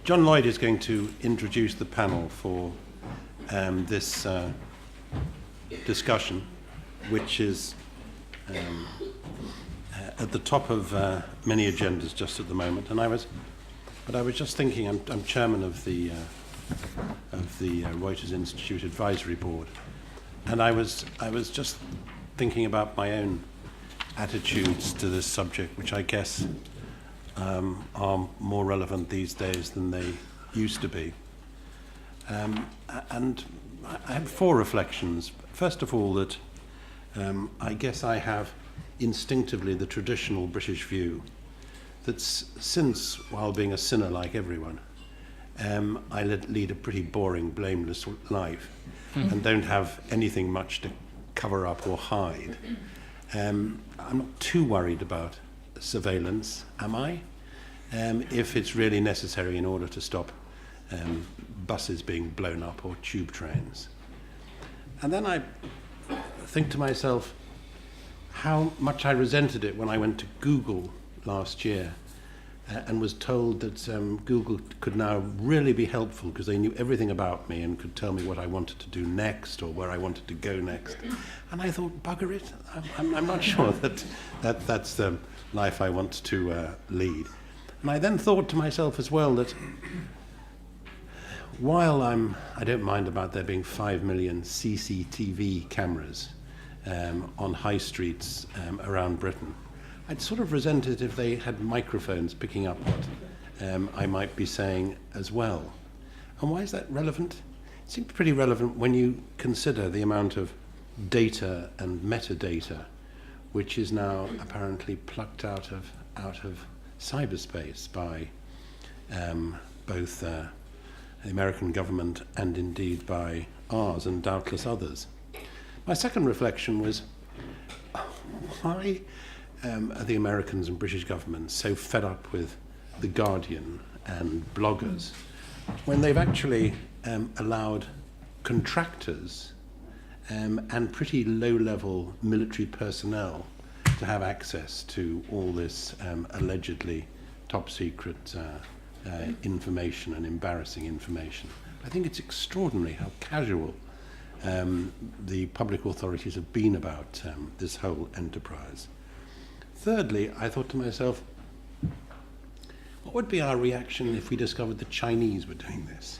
John Lloyd is going to introduce the panel for this discussion, which is at the top of many agendas just at the moment. And I was just thinking, I'm chairman of the Reuters Institute Advisory Board, and I was just thinking about my own attitudes to this subject, which I guess are more relevant these days than they used to be. And I had four reflections. First of all, that I guess I have instinctively the traditional British view that since, while being a sinner like everyone, I lead a pretty boring, blameless life and don't have anything much to cover up or hide. I'm not too worried about surveillance, am I? If it's really necessary in order to stop buses being blown up or tube trains. And then I think to myself how much I resented it when I went to Google last year and was told that Google could now really be helpful because they knew everything about me and could tell me what I wanted to do next or where I wanted to go next. And I thought, bugger it, I'm not sure that's the life I want to lead. And I then thought to myself as well that while I don't mind about there being 5 million CCTV cameras on high streets around Britain, I'd sort of resent it if they had microphones picking up what I might be saying as well. And why is that relevant? It seems pretty relevant when you consider the amount of data and metadata which is now apparently plucked out of cyberspace by both the American government and indeed by ours and doubtless others. My second reflection was, why are the Americans and British governments so fed up with The Guardian and bloggers when they've actually allowed contractors and pretty low-level military personnel to have access to all this allegedly top-secret information and embarrassing information? I think it's extraordinary how casual the public authorities have been about this whole enterprise. Thirdly, I thought to myself, what would be our reaction if we discovered the Chinese were doing this?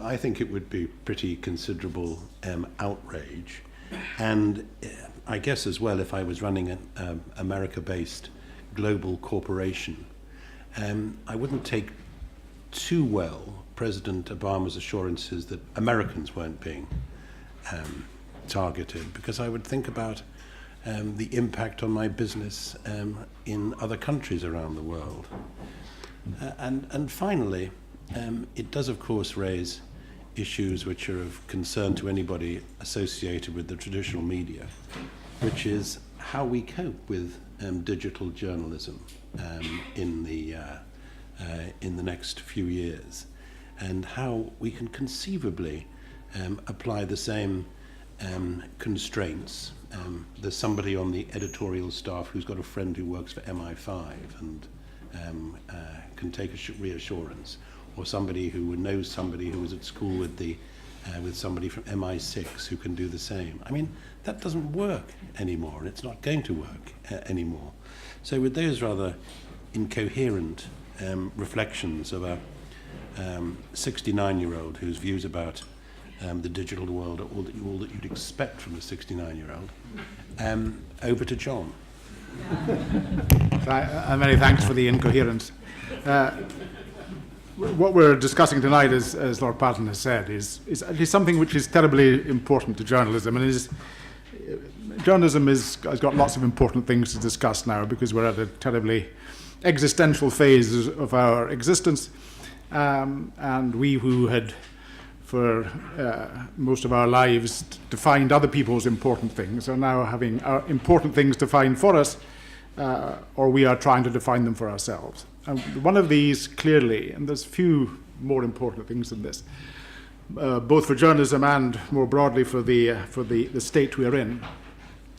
I think it would be pretty considerable outrage. And I guess as well, if I was running an America-based global corporation, I wouldn't take too well President Obama's assurances that Americans weren't being targeted, because I would think about the impact on my business in other countries around the world. And finally, it does of course raise issues which are of concern to anybody associated with the traditional media, which is how we cope with digital journalism in the next few years, and how we can conceivably apply the same constraints. There's somebody on the editorial staff who's got a friend who works for MI5 and can take a reassurance, or somebody who knows somebody who was at school with somebody from MI6 who can do the same. I mean, that doesn't work anymore, and it's not going to work anymore. So with those rather incoherent reflections of a 69-year-old whose views about the digital world are all that you'd expect from a 69-year-old, over to John. Many thanks for the incoherence. What we're discussing tonight, as Lord Patton has said, is something which is terribly important to journalism, and journalism has got lots of important things to discuss now because we're at a terribly existential phase of our existence, and we who had for most of our lives defined other people's important things are now having our important things defined for us, or we are trying to define them for ourselves. And one of these clearly, and there's few more important things than this, both for journalism and more broadly for the state we're in,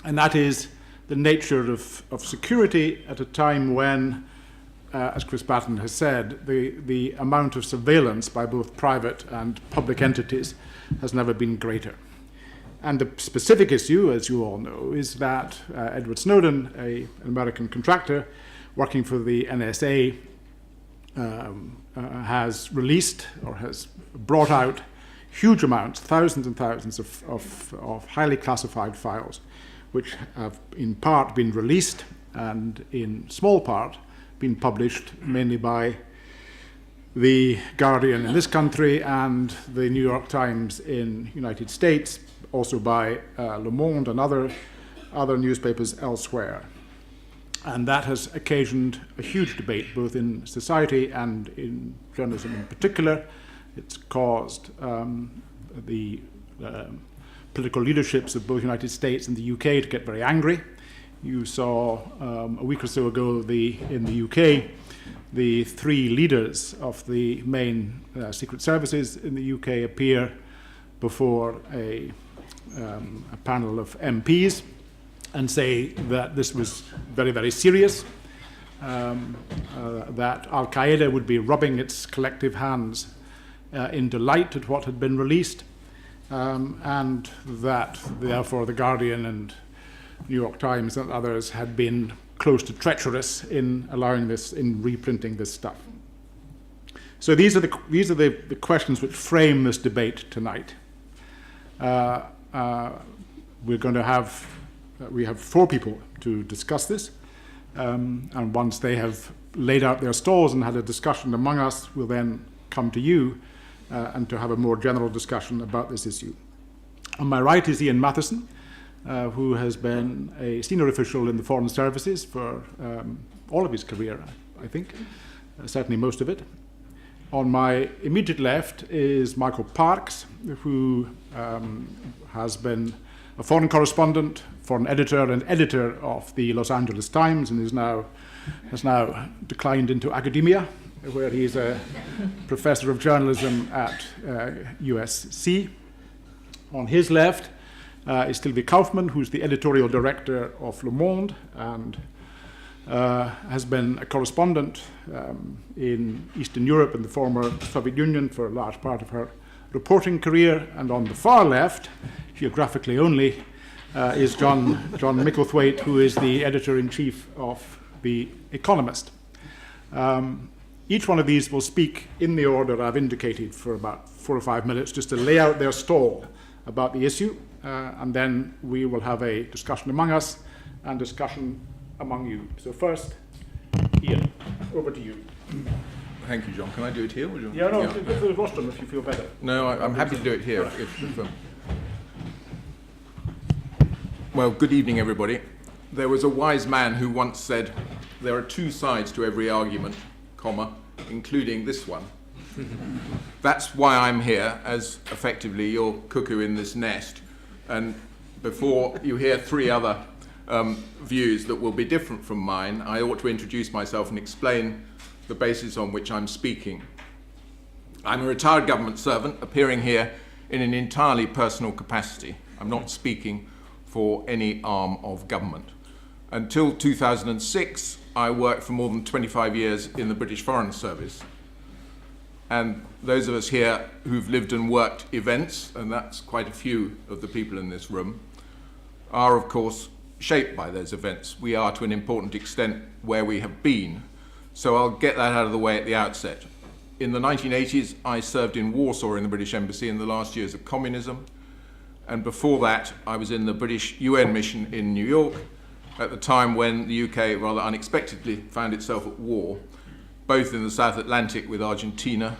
and that is the nature of security at a time when, as Chris Batten has said, the amount of surveillance by both private and public entities has never been greater. And the specific issue, as you all know, is that Edward Snowden, an American contractor working for the NSA, has released or has brought out huge amounts, thousands and thousands of highly classified files, which have in part been released and in small part been published mainly by the Guardian in this country and the New York Times in the United States, also by Le Monde and other newspapers elsewhere. And that has occasioned a huge debate, both in society and in journalism in particular. It's caused the political leaderships of both the United States and the UK to get very angry. You saw a week or so ago in the UK, the three leaders of the main secret services in the UK appear before a panel of MPs and say that this was very, very serious, that Al-Qaeda would be rubbing its collective hands in delight at what had been released, and that therefore the Guardian and New York Times and others had been close to treacherous in allowing this, in reprinting this stuff. So these are the questions which frame this debate tonight. We're going to have we have four people to discuss this, and once they have laid out their stalls and had a discussion among us, we'll then come to you and to have a more general discussion about this issue. On my right is Iain Mathewson, who has been a senior official in the Foreign Services for all of his career, I think, certainly most of it. On my immediate left is Michael Parkes, who has been a foreign correspondent, foreign editor, and editor of the Los Angeles Times, and has now declined into academia, where he's a professor of journalism at USC. On his left is Sylvie Kauffmann, who's the editorial director of Le Monde and has been a correspondent in Eastern Europe and the former Soviet Union for a large part of her reporting career. And on the far left, geographically only, is John Micklethwait, who is the editor-in-chief of The Economist. Each one of these will speak in the order I've indicated for about 4 or 5 minutes, just to lay out their stall about the issue, and then we will have a discussion among us and discussion among you. So first, Iain, over to you. Thank you, John. Can I do it here? Or Yeah, no, go to the rostrum if you feel better. No, I'm happy to do it here. Well, good evening, everybody. There was a wise man who once said, there are two sides to every argument, comma, including this one. That's why I'm here, as effectively your cuckoo in this nest. And before you hear three other views that will be different from mine, I ought to introduce myself and explain the basis on which I'm speaking. I'm a retired government servant appearing here in an entirely personal capacity. I'm not speaking for any arm of government. Until 2006, I worked for more than 25 years in the British Foreign Service. And those of us here who've lived and worked events, and that's quite a few of the people in this room, are of course shaped by those events. We are to an important extent where we have been. So I'll get that out of the way at the outset. In the 1980s, I served in Warsaw in the British Embassy in the last years of communism. And before that, I was in the British UN mission in New York at the time when the UK rather unexpectedly found itself at war, both in the South Atlantic with Argentina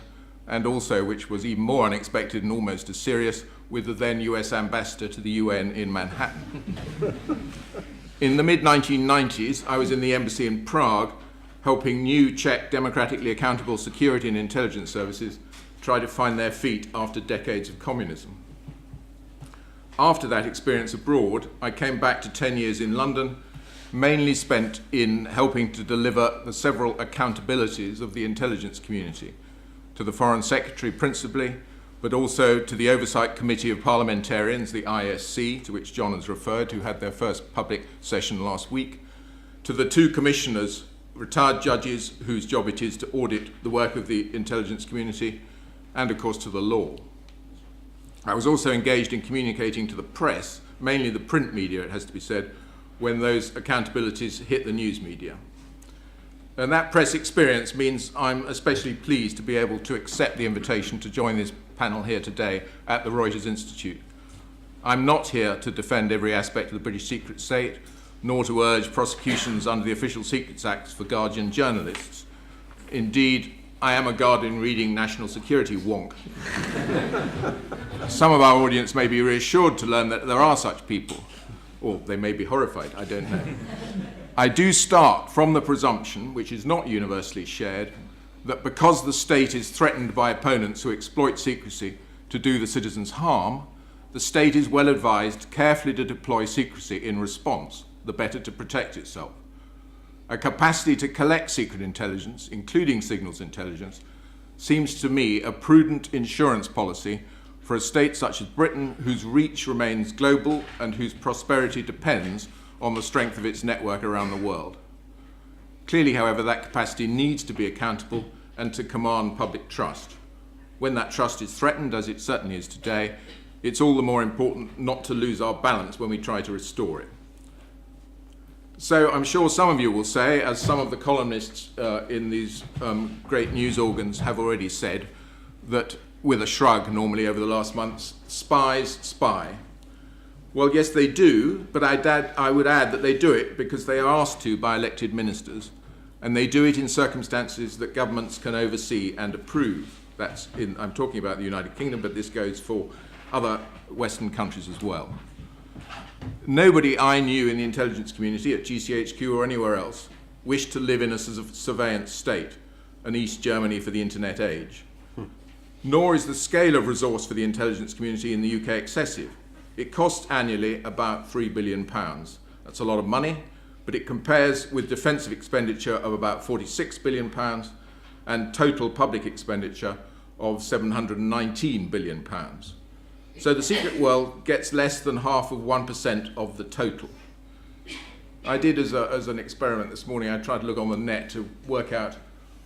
and also, which was even more unexpected and almost as serious, with the then US ambassador to the UN in Manhattan. In the mid-1990s, I was in the embassy in Prague helping new Czech democratically accountable security and intelligence services try to find their feet after decades of communism. After that experience abroad, I came back to 10 years in London, mainly spent in helping to deliver the several accountabilities of the intelligence community, to the Foreign Secretary principally, but also to the Oversight Committee of Parliamentarians, the ISC, to which John has referred, who had their first public session last week, to the 2 commissioners, retired judges whose job it is to audit the work of the intelligence community, and of course to the law. I was also engaged in communicating to the press, mainly the print media, it has to be said, when those accountabilities hit the news media. And that press experience means I'm especially pleased to be able to accept the invitation to join this panel here today at the Reuters Institute. I'm not here to defend every aspect of the British secret state, nor to urge prosecutions under the Official Secrets Act for Guardian journalists. Indeed, I am a Guardian reading national security wonk. Some of our audience may be reassured to learn that there are such people, or they may be horrified, I don't know. I do start from the presumption, which is not universally shared, that because the state is threatened by opponents who exploit secrecy to do the citizens harm, the state is well advised carefully to deploy secrecy in response, the better to protect itself. A capacity to collect secret intelligence, including signals intelligence, seems to me a prudent insurance policy for a state such as Britain, whose reach remains global and whose prosperity depends on the strength of its network around the world. Clearly, however, that capacity needs to be accountable and to command public trust. When that trust is threatened, as it certainly is today, it's all the more important not to lose our balance when we try to restore it. So I'm sure some of you will say, as some of the columnists in these great news organs have already said, that with a shrug normally over the last months, spies spy. Well, yes, they do, but I would add that they do it because they are asked to by elected ministers, and they do it in circumstances that governments can oversee and approve. I'm talking about the United Kingdom, but this goes for other Western countries as well. Nobody I knew in the intelligence community at GCHQ or anywhere else wished to live in a surveillance state, an East Germany for the internet age. Nor is the scale of resource for the intelligence community in the UK excessive. It costs annually about £3 billion. That's a lot of money, but it compares with defensive expenditure of about £46 billion and total public expenditure of £719 billion. So the secret world gets less than half of 1% of the total. I did as an experiment this morning, I tried to look on the net to work out,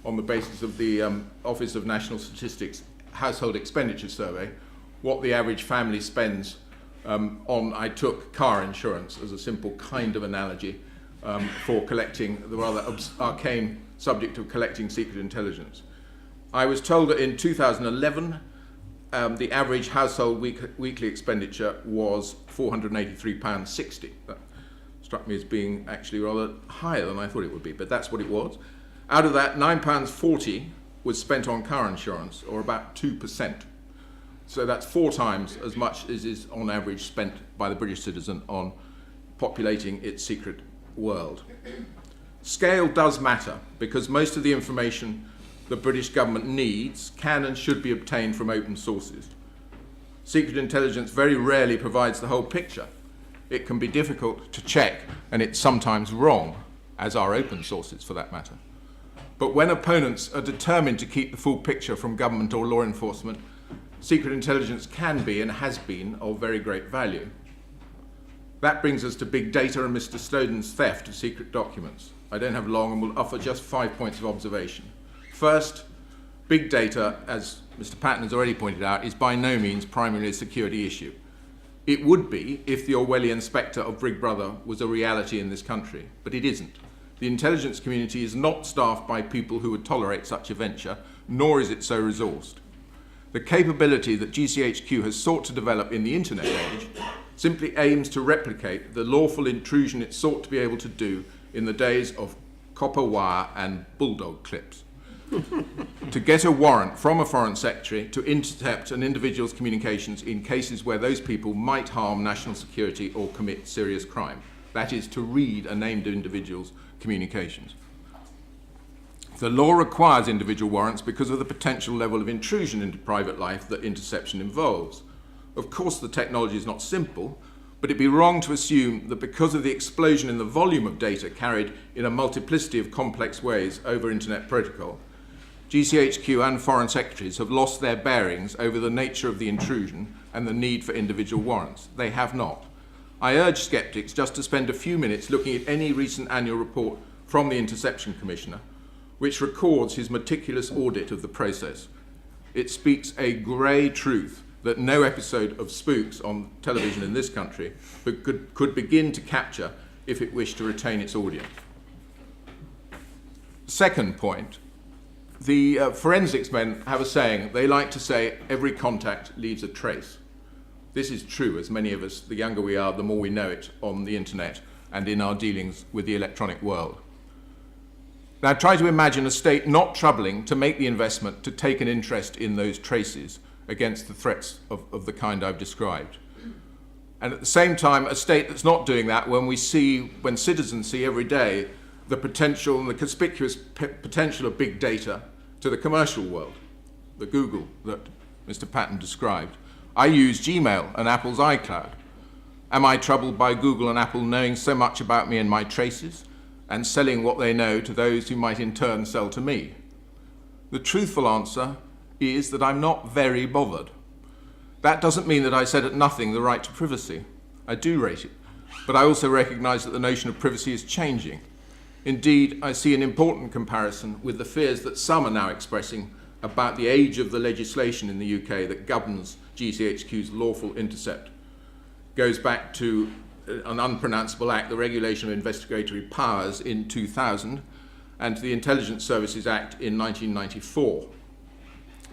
on the basis of the Office of National Statistics household expenditure survey, what the average family spends I took car insurance as a simple kind of analogy for collecting the rather arcane subject of collecting secret intelligence. I was told that in 2011, the average household weekly expenditure was £483.60. That struck me as being actually rather higher than I thought it would be, but that's what it was. Out of that, £9.40 was spent on car insurance, or about 2%. So that's 4 times as much as is on average spent by the British citizen on populating its secret world. Scale does matter, because most of the information the British government needs can and should be obtained from open sources. Secret intelligence very rarely provides the whole picture. It can be difficult to check, and it's sometimes wrong, as are open sources for that matter. But when opponents are determined to keep the full picture from government or law enforcement, secret intelligence can be and has been of very great value. That brings us to big data and Mr. Snowden's theft of secret documents. I don't have long and will offer just 5 points of observation. First, big data, as Mr. Patton has already pointed out, is by no means primarily a security issue. It would be if the Orwellian spectre of Big Brother was a reality in this country, but it isn't. The intelligence community is not staffed by people who would tolerate such a venture, nor is it so resourced. The capability that GCHQ has sought to develop in the internet age simply aims to replicate the lawful intrusion it sought to be able to do in the days of copper wire and bulldog clips. To get a warrant from a foreign secretary to intercept an individual's communications in cases where those people might harm national security or commit serious crime. That is, to read a named individual's communications. The law requires individual warrants because of the potential level of intrusion into private life that interception involves. Of course, the technology is not simple, but it'd be wrong to assume that because of the explosion in the volume of data carried in a multiplicity of complex ways over internet protocol, GCHQ and foreign secretaries have lost their bearings over the nature of the intrusion and the need for individual warrants. They have not. I urge sceptics just to spend a few minutes looking at any recent annual report from the Interception Commissioner, which records his meticulous audit of the process. It speaks a grey truth that no episode of Spooks on television in this country could begin to capture if it wished to retain its audience. Second point, the forensics men have a saying. They like to say, every contact leaves a trace. This is true, as many of us, the younger we are, the more we know it on the internet and in our dealings with the electronic world. Now try to imagine a state not troubling to make the investment to take an interest in those traces against the threats of the kind I've described. And at the same time, a state that's not doing that when citizens see every day the potential and the conspicuous potential of big data to the commercial world, the Google that Mr. Patton described. I use Gmail and Apple's iCloud. Am I troubled by Google and Apple knowing so much about me and my traces and selling what they know to those who might in turn sell to me? The truthful answer is that I'm not very bothered. That doesn't mean that I set at nothing the right to privacy. I do rate it, but I also recognise that the notion of privacy is changing. Indeed, I see an important comparison with the fears that some are now expressing about the age of the legislation in the UK that governs GCHQ's lawful intercept. Goes back to an unpronounceable act, the Regulation of Investigatory Powers in 2000, and to the Intelligence Services Act in 1994.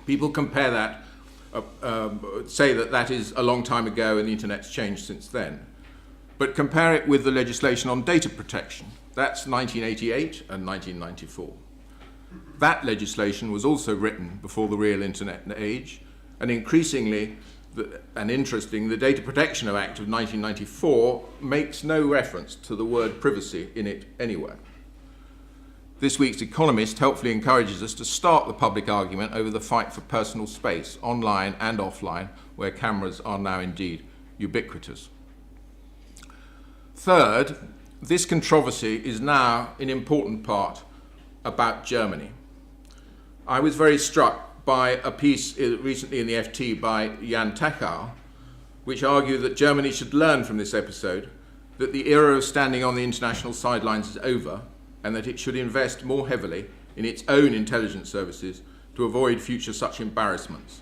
People compare that, say that that is a long time ago and the internet's changed since then. But compare it with the legislation on data protection. That's 1988 and 1994. That legislation was also written before the real internet age, and increasingly and interesting, the Data Protection Act of 1994 makes no reference to the word privacy in it anywhere. This week's Economist helpfully encourages us to start the public argument over the fight for personal space, online and offline, where cameras are now indeed ubiquitous. Third, this controversy is now in important part about Germany. I was very struck by a piece recently in the FT by Jan Tachau, which argued that Germany should learn from this episode that the era of standing on the international sidelines is over, and that it should invest more heavily in its own intelligence services to avoid future such embarrassments.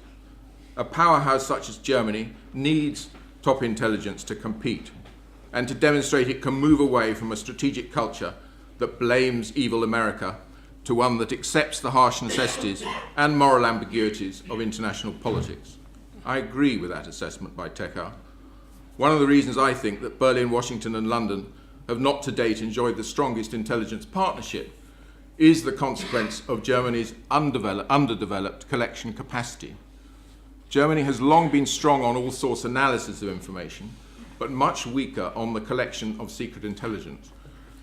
A powerhouse such as Germany needs top intelligence to compete and to demonstrate it can move away from a strategic culture that blames evil America to one that accepts the harsh necessities and moral ambiguities of international politics. I agree with that assessment by Tachau. One of the reasons I think that Berlin, Washington and London have not to date enjoyed the strongest intelligence partnership is the consequence of Germany's underdeveloped collection capacity. Germany has long been strong on all source analysis of information, but much weaker on the collection of secret intelligence.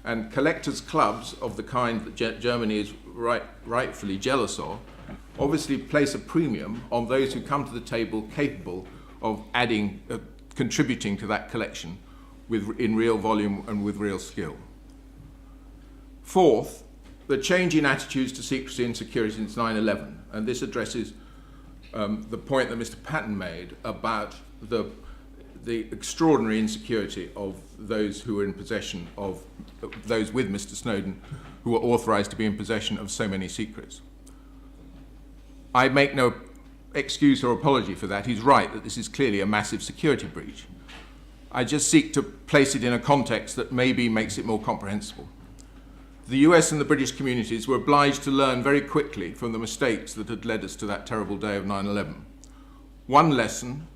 And collectors' clubs of the kind that Germany is rightfully jealous of obviously place a premium on those who come to the table capable of contributing to that collection in real volume and with real skill. Fourth, the change in attitudes to secrecy and security since 9/11, and this addresses the point that Mr. Patton made about the extraordinary insecurity of those who were in possession of, those with Mr. Snowden, who were authorized to be in possession of so many secrets. I make no excuse or apology for that. He's right that this is clearly a massive security breach. I just seek to place it in a context that maybe makes it more comprehensible. The US and the British communities were obliged to learn very quickly from the mistakes that had led us to that terrible day of 9/11. One lesson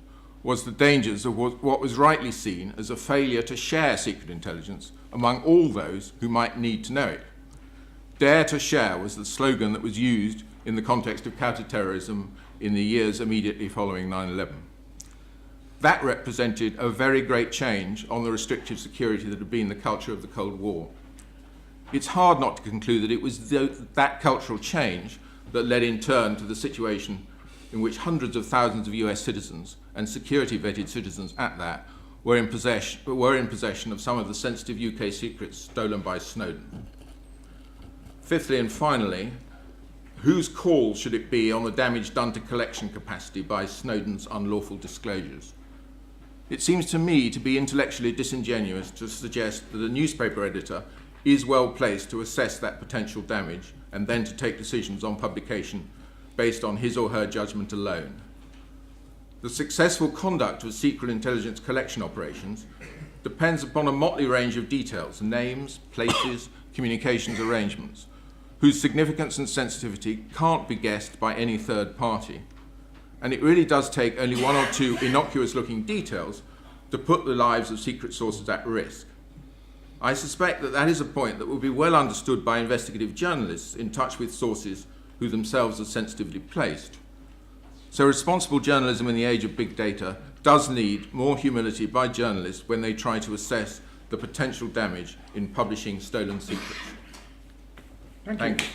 was the dangers of what was rightly seen as a failure to share secret intelligence among all those who might need to know it. Dare to share was the slogan that was used in the context of counterterrorism in the years immediately following 9/11. That represented a very great change on the restrictive security that had been the culture of the Cold War. It's hard not to conclude that it was that cultural change that led in turn to the situation in which hundreds of thousands of US citizens and security-vetted citizens at that were in possession of some of the sensitive UK secrets stolen by Snowden. Fifthly and finally, whose call should it be on the damage done to collection capacity by Snowden's unlawful disclosures? It seems to me to be intellectually disingenuous to suggest that a newspaper editor is well placed to assess that potential damage and then to take decisions on publication based on his or her judgment alone. The successful conduct of secret intelligence collection operations depends upon a motley range of details, names, places, communications arrangements, whose significance and sensitivity can't be guessed by any third party. And it really does take only one or two innocuous-looking details to put the lives of secret sources at risk. I suspect that that is a point that will be well understood by investigative journalists in touch with sources who themselves are sensitively placed. So responsible journalism in the age of big data does need more humility by journalists when they try to assess the potential damage in publishing stolen secrets. Thank you.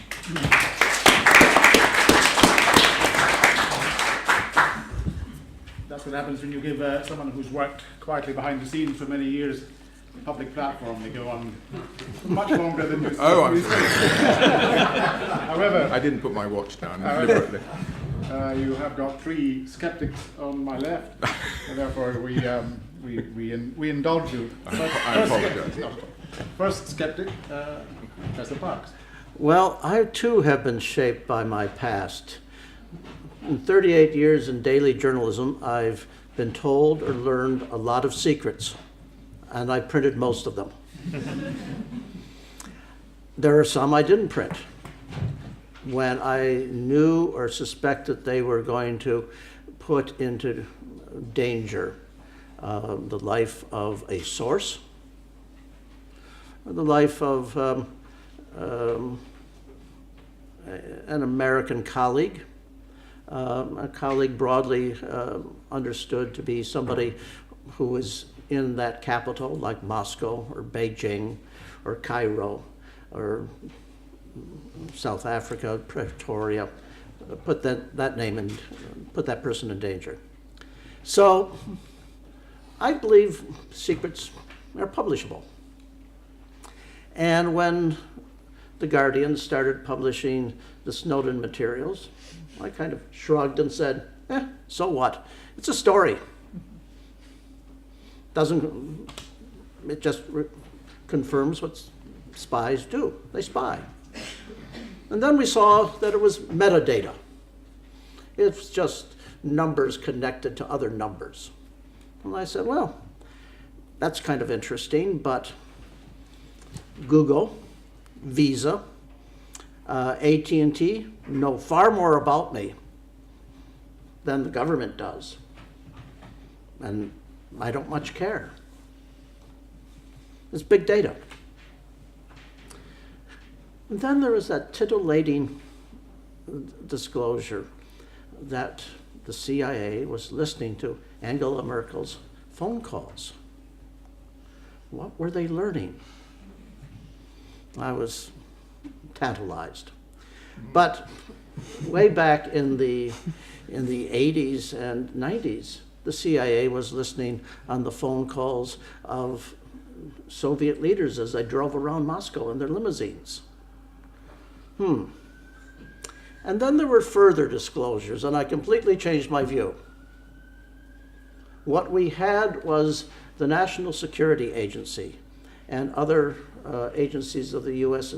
That's what happens when you give someone who's worked quietly behind the scenes for many years a public platform. They go on much longer than you. Oh, I'm sorry. However, I didn't put my watch down deliberately. You have got three skeptics on my left, and therefore we indulge you. I apologise. First skeptic, Professor Parks. Well, I too have been shaped by my past. In 38 years in daily journalism, I've been told or learned a lot of secrets, and I printed most of them. There are some I didn't print. When I knew or suspected they were going to put into danger the life of a source, or the life of an American colleague, a colleague broadly understood to be somebody who is in that capital, like Moscow or Beijing or Cairo or South Africa, Pretoria, put that name and put that person in danger. So I believe secrets are publishable. And when The Guardian started publishing the Snowden materials, I kind of shrugged and said, so what? It's a story. It just confirms what spies do. They spy. And then we saw that it was metadata. It's just numbers connected to other numbers. And I said, well, that's kind of interesting, but Google, Visa, AT&T know far more about me than the government does. And I don't much care. It's big data. And then there was that titillating disclosure that the CIA was listening to Angela Merkel's phone calls. What were they learning? I was tantalized. But way back in the 80s and 90s, the CIA was listening on the phone calls of Soviet leaders as they drove around Moscow in their limousines. And then there were further disclosures, and I completely changed my view. What we had was the National Security Agency and other agencies of the U.S.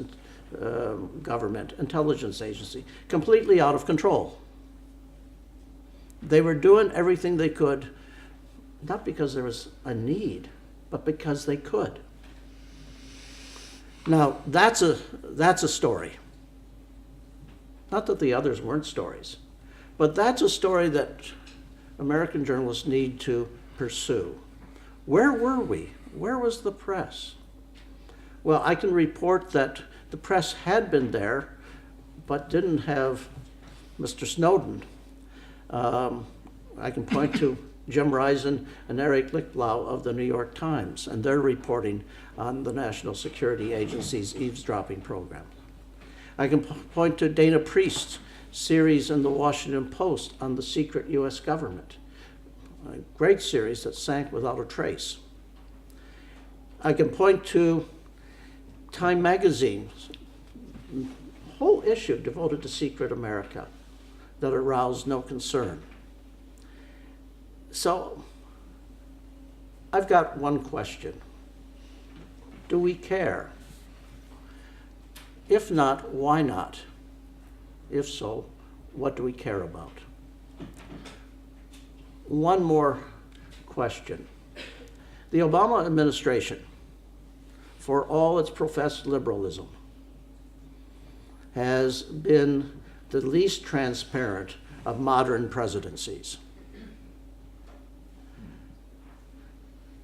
government, intelligence agency, completely out of control. They were doing everything they could, not because there was a need, but because they could. Now, that's a story. Not that the others weren't stories, but that's a story that American journalists need to pursue. Where were we? Where was the press? Well, I can report that the press had been there, but didn't have Mr. Snowden. I can point to Jim Risen and Eric Lichtblau of the New York Times and their reporting on the National Security Agency's eavesdropping program. I can point to Dana Priest's series in the Washington Post on the secret U.S. government, a great series that sank without a trace. I can point to Time Magazine's whole issue devoted to secret America that aroused no concern. So I've got one question. Do we care? If not, why not? If so, what do we care about? One more question. The Obama administration, for all its professed liberalism, has been the least transparent of modern presidencies.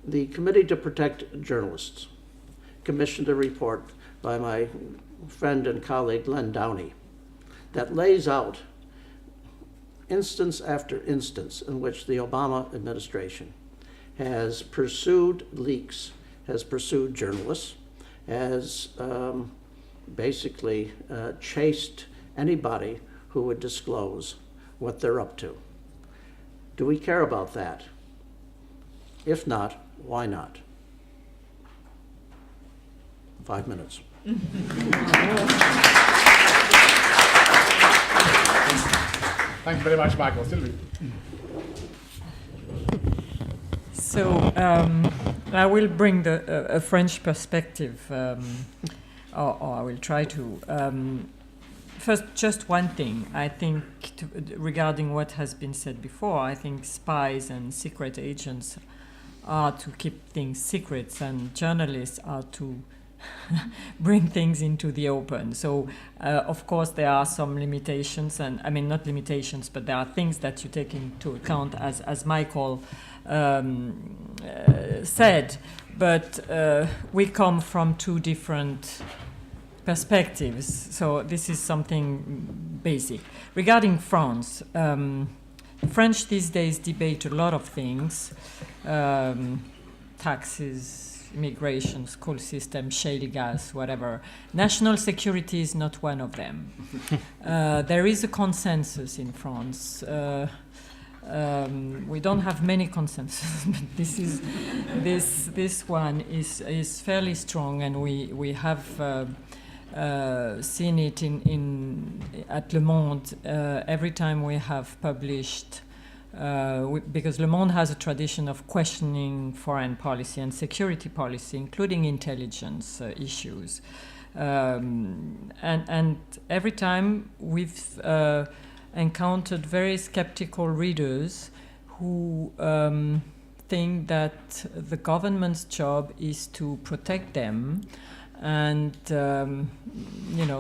The Committee to Protect Journalists commissioned a report by my friend and colleague Len Downey that lays out instance after instance in which the Obama administration has pursued leaks, has pursued journalists, has basically chased anybody who would disclose what they're up to. Do we care about that? If not, why not? 5 minutes. Thank you very much, Michael. Sylvie. So I will bring a French perspective, or I will try to. First, just one thing. I think regarding what has been said before, I think spies and secret agents are to keep things secrets, and journalists are to bring things into the open. So, of course, there are some limitations, and I mean not limitations, but there are things that you take into account, as Michael said. But we come from two different perspectives, so this is something basic. Regarding France, French these days debate a lot of things, taxes, immigration, school system, shale gas, whatever. National security is not one of them. There is a consensus in France. We don't have many consensus, but this one is fairly strong, and we have seen it at Le Monde every time we have published. Because Le Monde has a tradition of questioning foreign policy and security policy, including intelligence issues. And every time we've encountered very skeptical readers who think that the government's job is to protect them. And,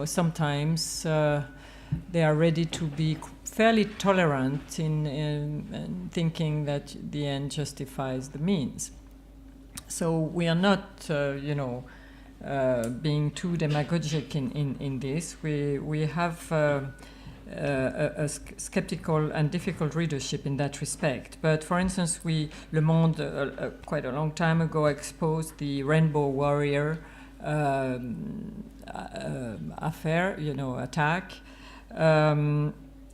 sometimes they are ready to be fairly tolerant in thinking that the end justifies the means. So we are not, being too demagogic in this. We have a skeptical and difficult readership in that respect. But for instance, Le Monde, quite a long time ago, exposed the Rainbow Warrior affair, attack.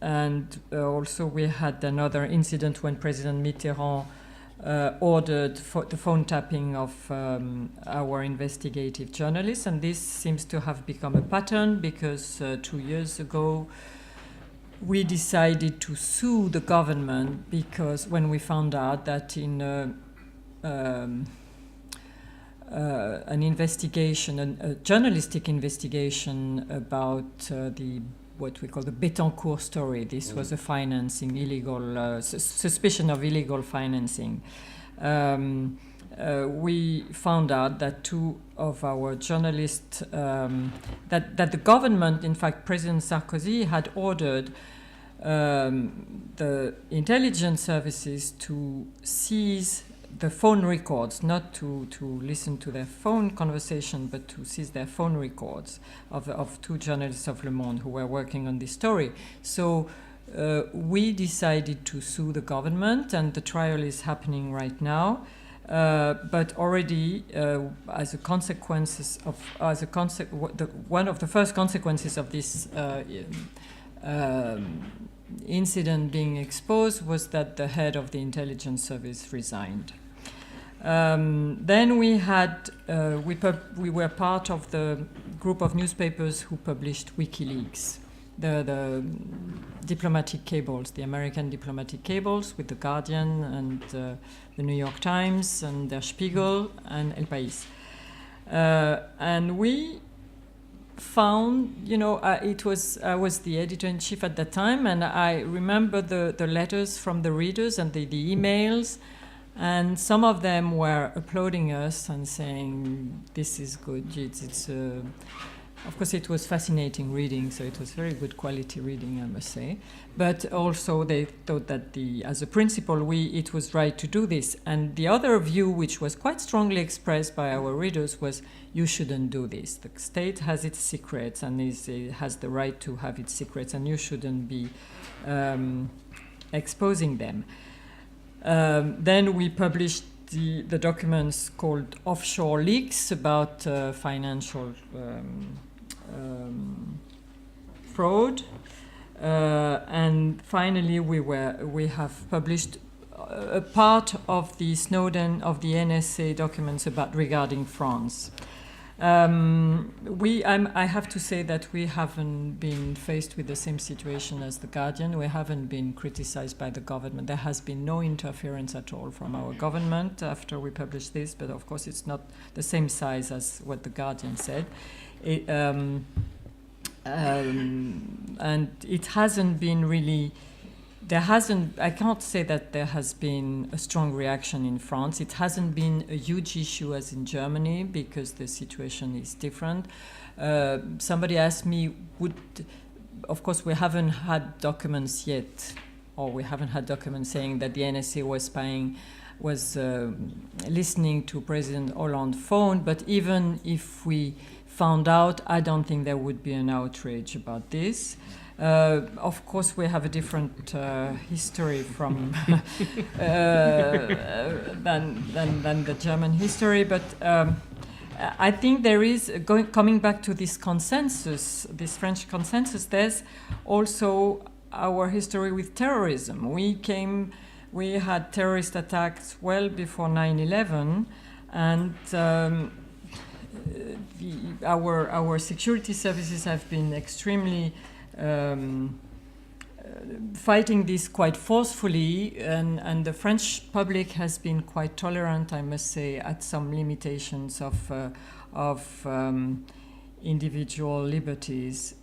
And also we had another incident when President Mitterrand ordered the phone tapping of our investigative journalists, and this seems to have become a pattern because 2 years ago we decided to sue the government because when we found out that in an investigation, a journalistic investigation about what we call the Betancourt story. This was a financing, illegal, suspicion of illegal financing. We found out that two of our journalists, that the government, in fact, President Sarkozy had ordered the intelligence services to seize the phone records, not to listen to their phone conversation, but to seize their phone records of two journalists of Le Monde who were working on this story. So we decided to sue the government, and the trial is happening right now. But already, as a consequences of one of the first consequences of this incident being exposed was that the head of the intelligence service resigned. Then we had we were part of the group of newspapers who published WikiLeaks, the diplomatic cables, the American diplomatic cables with The Guardian and the New York Times and Der Spiegel and El País. And we found, I was the editor-in-chief at that time, and I remember the letters from the readers and the emails, and some of them were applauding us and saying, this is good. Of course, it was fascinating reading, so it was very good quality reading, I must say. But also they thought that as a principle, it was right to do this. And the other view, which was quite strongly expressed by our readers, was you shouldn't do this. The state has its secrets and it has the right to have its secrets, and you shouldn't be exposing them. Then we published the documents called Offshore Leaks about financial fraud, and finally we have published a part of the Snowden of the NSA documents regarding France. I have to say that we haven't been faced with the same situation as The Guardian. We haven't been criticized by the government. There has been no interference at all from our government after we published this, but of course it's not the same size as what The Guardian said. And it hasn't been really, I can't say that there has been a strong reaction in France. It hasn't been a huge issue as in Germany because the situation is different. Somebody asked me, of course we haven't had documents yet, or we haven't had documents saying that the NSA was listening to President Hollande's phone, but even if we found out, I don't think there would be an outrage about this. Of course, we have a different history from than the German history, but I think there is coming back to this consensus, this French consensus. There's also our history with terrorism. We had terrorist attacks well before 9/11, and our security services have been extremely fighting this quite forcefully, and the French public has been quite tolerant, I must say, at some limitations of individual liberties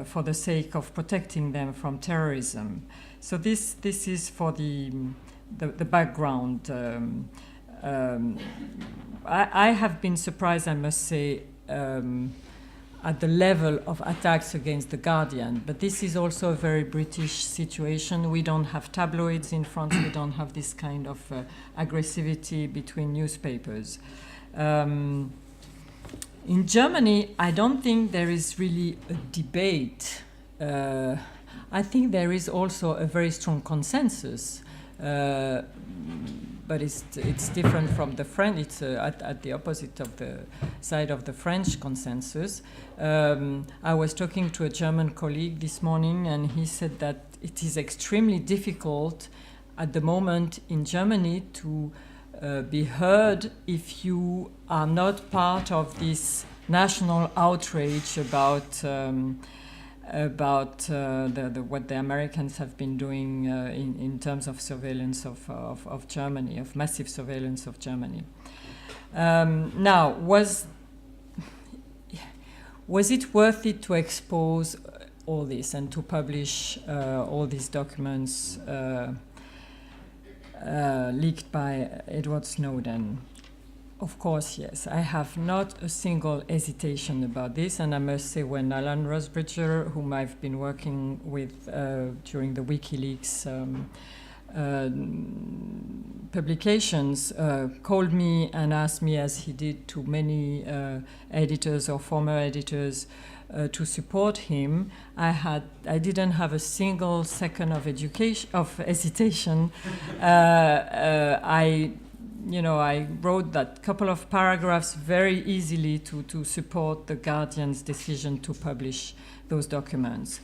for the sake of protecting them from terrorism. So this is for the background. I have been surprised, I must say, at the level of attacks against The Guardian. But this is also a very British situation. We don't have tabloids in France. We don't have this kind of aggressivity between newspapers. In Germany, I don't think there is really a debate. I think there is also a very strong consensus. But it's different from the French. It's at the opposite of the side of the French consensus. I was talking to a German colleague this morning, and he said that it is extremely difficult at the moment in Germany to be heard if you are not part of this national outrage about what the Americans have been doing in terms of surveillance of Germany, of massive surveillance of Germany. Now, was it worth it to expose all this and to publish all these documents leaked by Edward Snowden? Of course, yes. I have not a single hesitation about this, and I must say when Alan Rusbridger, whom I've been working with during the WikiLeaks publications, called me and asked me, as he did to many editors or former editors, to support him, I didn't have a single second of hesitation. I wrote that couple of paragraphs very easily to support the Guardian's decision to publish those documents.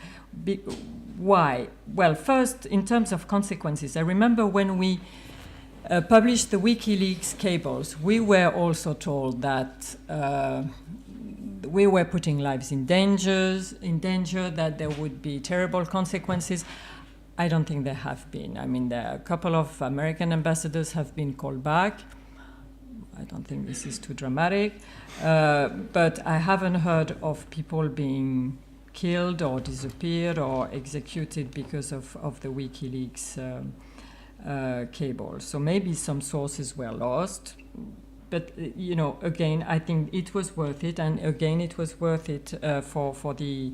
Why? Well, first, in terms of consequences, I remember when we published the WikiLeaks cables, we were also told that we were putting lives in danger, that there would be terrible consequences. I don't think there have been. I mean, a couple of American ambassadors have been called back. I don't think this is too dramatic, but I haven't heard of people being killed or disappeared or executed because of the WikiLeaks cable. So maybe some sources were lost, but again, I think it was worth it, and again, it was worth it for the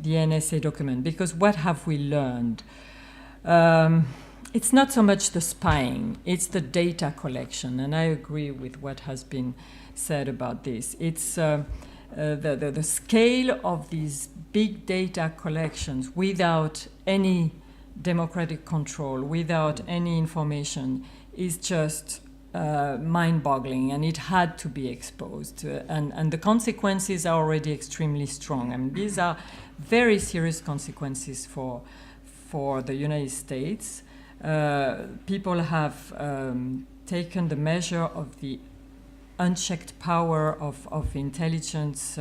NSA document, because what have we learned? It's not so much the spying, it's the data collection, and I agree with what has been said about this. It's the scale of these big data collections without any democratic control, without any information, is just mind-boggling, and it had to be exposed. And the consequences are already extremely strong. I mean, these are very serious consequences for the United States. People have taken the measure of the unchecked power of intelligence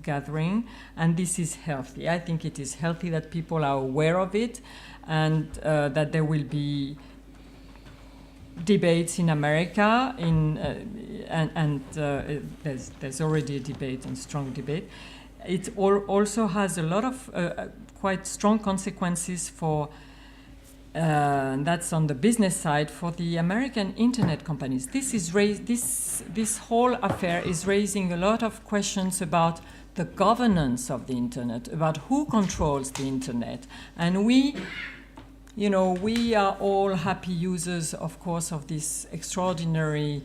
gathering, and this is healthy. I think it is healthy that people are aware of it, and that there will be debates in America, there's already a debate, and strong debate. It also has a lot of quite strong consequences for and that's on the business side for the American internet companies. This whole affair is raising a lot of questions about the governance of the internet, about who controls the internet. And we are all happy users, of course, of this extraordinary,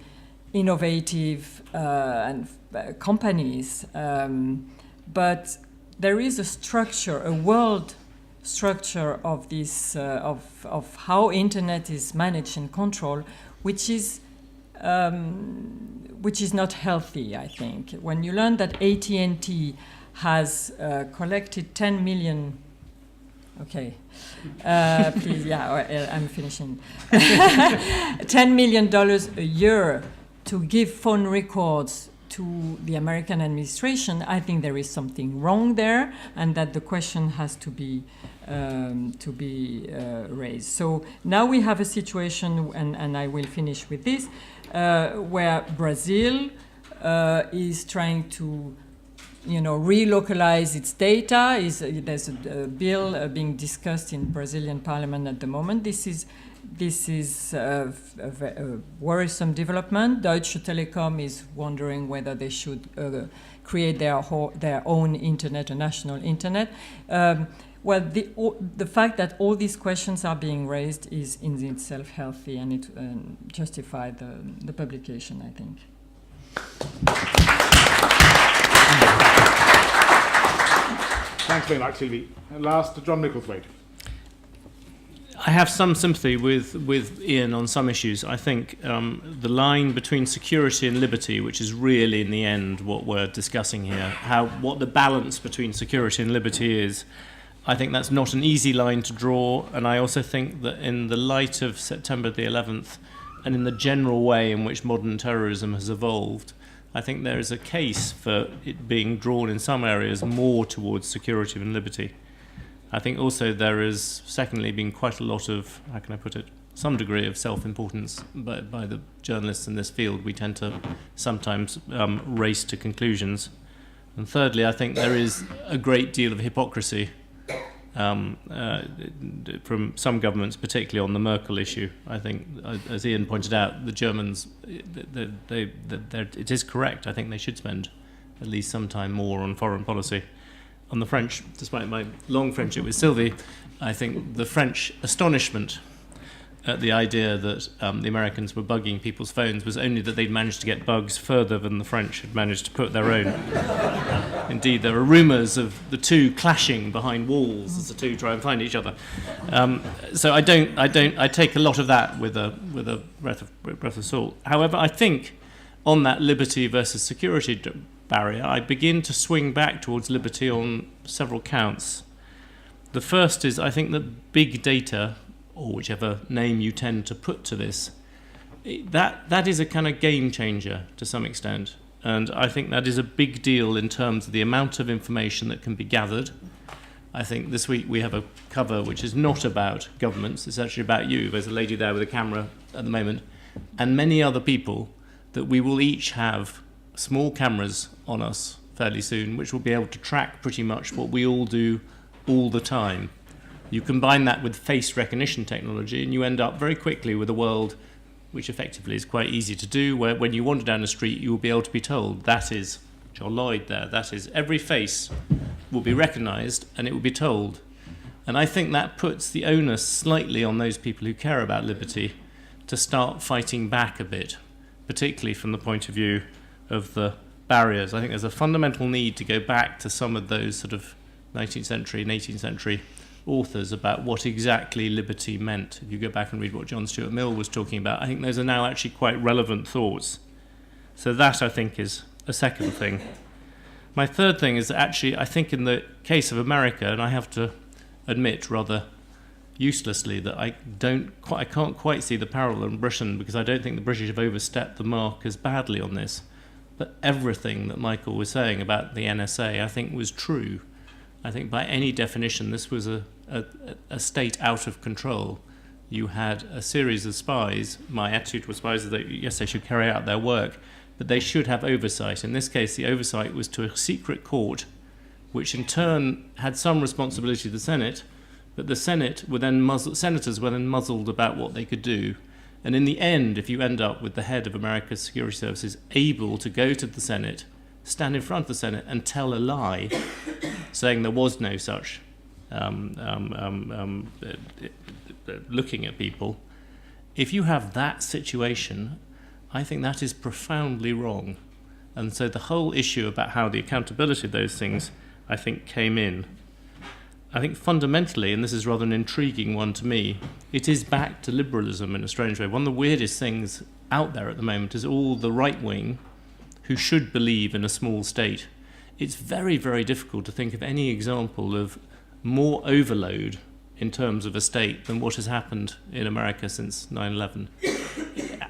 innovative companies. But there is a structure, a world structure of this of how internet is managed and controlled, which is not healthy. I think when you learn that AT&T has collected 10 million. Okay, please. Yeah, I'm finishing. $10 million a year to give phone records to the American administration. I think there is something wrong there, and that the question has to be raised. So now we have a situation, and I will finish with this, where Brazil is trying to, relocalize its data. There's a bill being discussed in Brazilian parliament at the moment. This is a worrisome development. Deutsche Telekom is wondering whether they should create their own internet, a national internet. Well, the fact that all these questions are being raised is in itself healthy, and it justified the publication, I think. Thanks very much, Sylvie. And last, John Micklethwait. I have some sympathy with Iain on some issues. I think the line between security and liberty, which is really in the end what we're discussing here, what the balance between security and liberty is, I think that's not an easy line to draw. And I also think that in the light of September the 11th and in the general way in which modern terrorism has evolved, I think there is a case for it being drawn in some areas more towards security than liberty. I think also there is, secondly, been quite a lot of, how can I put it, some degree of self-importance by the journalists in this field. We tend to sometimes race to conclusions. And thirdly, I think there is a great deal of hypocrisy from some governments, particularly on the Merkel issue. I think, as Iain pointed out, the Germans, it is correct. I think they should spend at least some time more on foreign policy. On the French, despite my long friendship with Sylvie, I think the French astonishment at the idea that the Americans were bugging people's phones was only that they'd managed to get bugs further than the French had managed to put their own. Indeed, there are rumours of the two clashing behind walls as the two try and find each other. So I take a lot of that with a breath of salt. However, I think on that liberty versus security barrier, I begin to swing back towards liberty on several counts. The first is, I think that big data, or whichever name you tend to put to this, that is a kind of game changer to some extent. And I think that is a big deal in terms of the amount of information that can be gathered. I think this week we have a cover which is not about governments, it's actually about you. There's a lady there with a camera at the moment, and many other people, that we will each have small cameras on us fairly soon, which will be able to track pretty much what we all do all the time. You combine that with face recognition technology, and you end up very quickly with a world which effectively is quite easy to do, where when you wander down the street, you will be able to be told, that is John Lloyd there, that is, every face will be recognised and it will be told. And I think that puts the onus slightly on those people who care about liberty to start fighting back a bit, particularly from the point of view of the barriers. I think there's a fundamental need to go back to some of those sort of 19th century and 18th century authors about what exactly liberty meant. If you go back and read what John Stuart Mill was talking about, I think those are now actually quite relevant thoughts. So that, I think, is a second thing. My third thing is actually, I think in the case of America, and I have to admit rather uselessly that I can't quite see the parallel in Britain, because I don't think the British have overstepped the mark as badly on this. But everything that Michael was saying about the NSA, I think, was true. I think by any definition, this was a state out of control. You had a series of spies. My attitude towards spies is that, yes, they should carry out their work, but they should have oversight. In this case, the oversight was to a secret court, which in turn had some responsibility to the Senate, but the Senate were then senators were then muzzled about what they could do. And in the end, if you end up with the head of America's security services able to go to the Senate, stand in front of the Senate and tell a lie, saying there was no such looking at people, if you have that situation, I think that is profoundly wrong. And so the whole issue about how the accountability of those things, I think, came in. I think fundamentally, and this is rather an intriguing one to me, it is back to liberalism in a strange way. One of the weirdest things out there at the moment is all the right wing who should believe in a small state. It's very, very difficult to think of any example of more overload in terms of a state than what has happened in America since 9/11.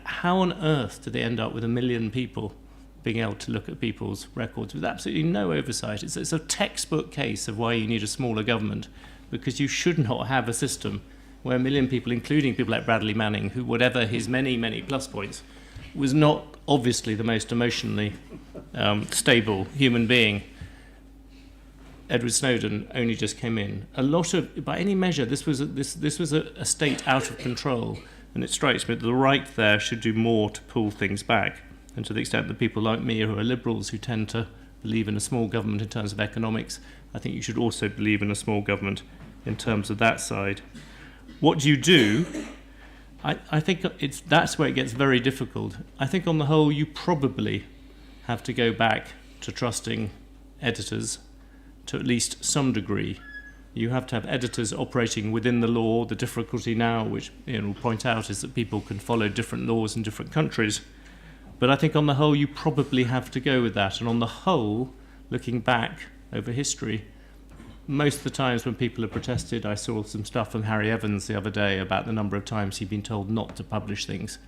How on earth do they end up with 1 million people being able to look at people's records with absolutely no oversight? It's a textbook case of why you need a smaller government, because you should not have a system where 1 million people, including people like Bradley Manning, who, whatever his many, many plus points, was not obviously the most emotionally stable human being. Edward Snowden only just came in. A lot of, by any measure, this was a state out of control, and it strikes me that the right there should do more to pull things back. And to the extent that people like me who are liberals who tend to believe in a small government in terms of economics, I think you should also believe in a small government in terms of that side. What do you do? I think that's where it gets very difficult. I think on the whole you probably have to go back to trusting editors to at least some degree. You have to have editors operating within the law. The difficulty now, which Iain will point out, is that people can follow different laws in different countries. But I think on the whole you probably have to go with that. And on the whole, looking back over history, most of the times when people have protested, I saw some stuff from Harry Evans the other day about the number of times he'd been told not to publish things.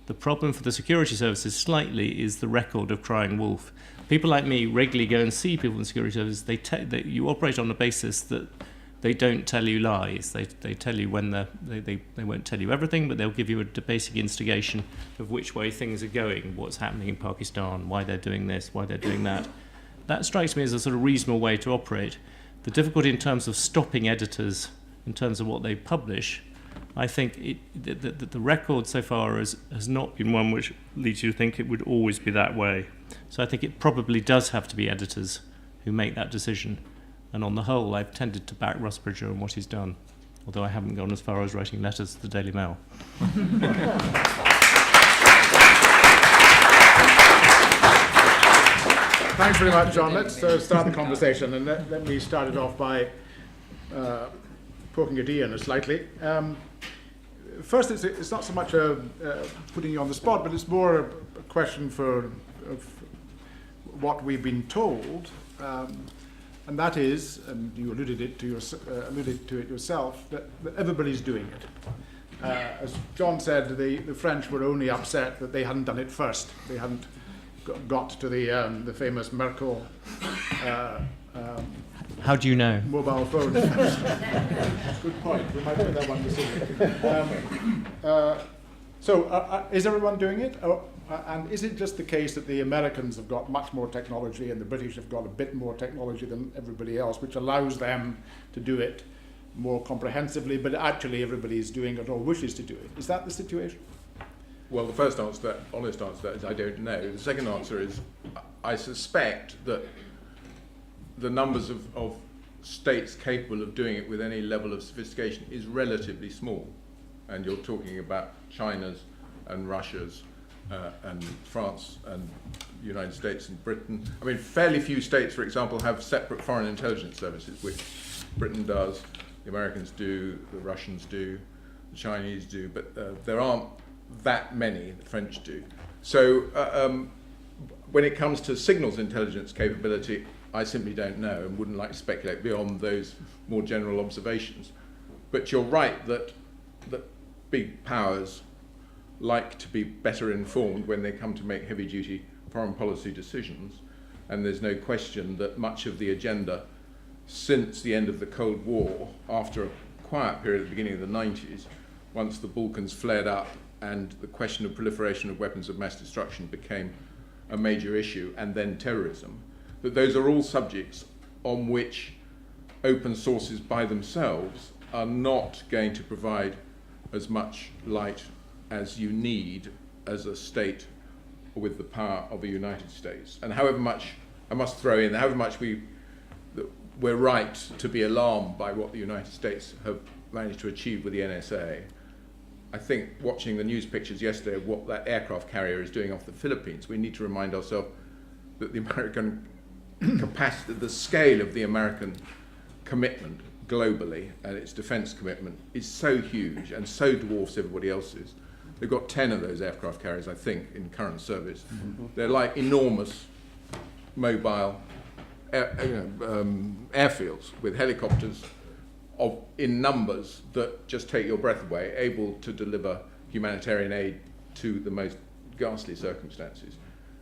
The problem for the security services slightly is the record of crying wolf. People like me regularly go and see people in the security services. You operate on the basis that they don't tell you lies. They tell you when they won't tell you everything, but they'll give you a basic instigation of which way things are going, what's happening in Pakistan, why they're doing this, why they're doing that. That strikes me as a sort of reasonable way to operate. The difficulty in terms of stopping editors in terms of what they publish, I think the record so far has not been one which leads you to think it would always be that way. So I think it probably does have to be editors who make that decision. And on the whole, I've tended to back Rusbridger and what he's done, although I haven't gone as far as writing letters to the Daily Mail. Thanks very much, John. Let's start the conversation, and let me start it off by poking at Iain slightly. First, it's not so much putting you on the spot, but it's more a question of what we've been told, and that is, and you alluded to it yourself, that everybody's doing it. As John said, the French were only upset that they hadn't done it first. They hadn't got to the famous Merkel How do you know? mobile phone. Good point. We might put that one to So is everyone doing it? And is it just the case that the Americans have got much more technology and the British have got a bit more technology than everybody else, which allows them to do it more comprehensively, but actually everybody is doing it or wishes to do it? Is that the situation? Well, the first answer, honest answer to that is I don't know. The second answer is I suspect that the numbers of states capable of doing it with any level of sophistication is relatively small. And you're talking about China's and Russia's and France and the United States and Britain. I mean, fairly few states, for example, have separate foreign intelligence services, which Britain does, the Americans do, the Russians do, the Chinese do, but there aren't that many, the French do. So when it comes to signals intelligence capability, I simply don't know and wouldn't like to speculate beyond those more general observations. But you're right that big powers like to be better informed when they come to make heavy-duty foreign policy decisions, and there's no question that much of the agenda since the end of the Cold War, after a quiet period at the beginning of the 90s, once the Balkans flared up and the question of proliferation of weapons of mass destruction became a major issue, and then terrorism, that those are all subjects on which open sources by themselves are not going to provide as much light as you need as a state with the power of the United States. And however much, I must throw in, however much we're right to be alarmed by what the United States have managed to achieve with the NSA, I think watching the news pictures yesterday of what that aircraft carrier is doing off the Philippines, we need to remind ourselves that the American capacity, the scale of the American commitment globally and its defense commitment is so huge and so dwarfs everybody else's. They've got 10 of those aircraft carriers, I think, in current service. They're like enormous mobile airfields with helicopters in numbers that just take your breath away, able to deliver humanitarian aid to the most ghastly circumstances.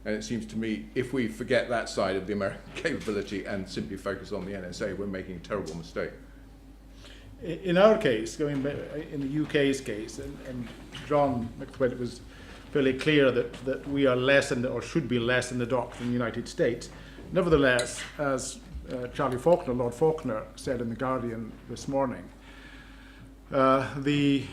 And it seems to me, if we forget that side of the American capability and simply focus on the NSA, we're making a terrible mistake. In our case, going back, in the UK's case, and John Micklethwait was fairly clear that we are less in or should be less in the dock than the United States. Nevertheless, as Charlie Faulkner, Lord Faulkner, said in The Guardian this morning, the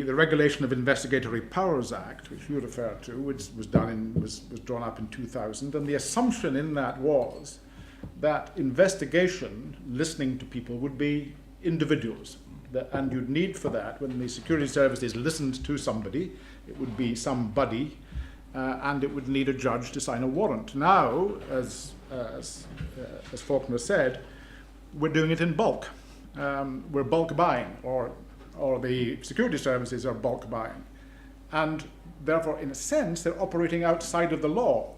Regulation of Investigatory Powers Act, which you referred to, which was drawn up in 2000, and the assumption in that was that investigation, listening to people, would be individuals, and you'd need for that, when the security services listened to somebody, it would be somebody, and it would need a judge to sign a warrant. Now, as Faulkner said, we're doing it in bulk. We're bulk buying, or the security services are bulk buying, and therefore, in a sense, they're operating outside of the law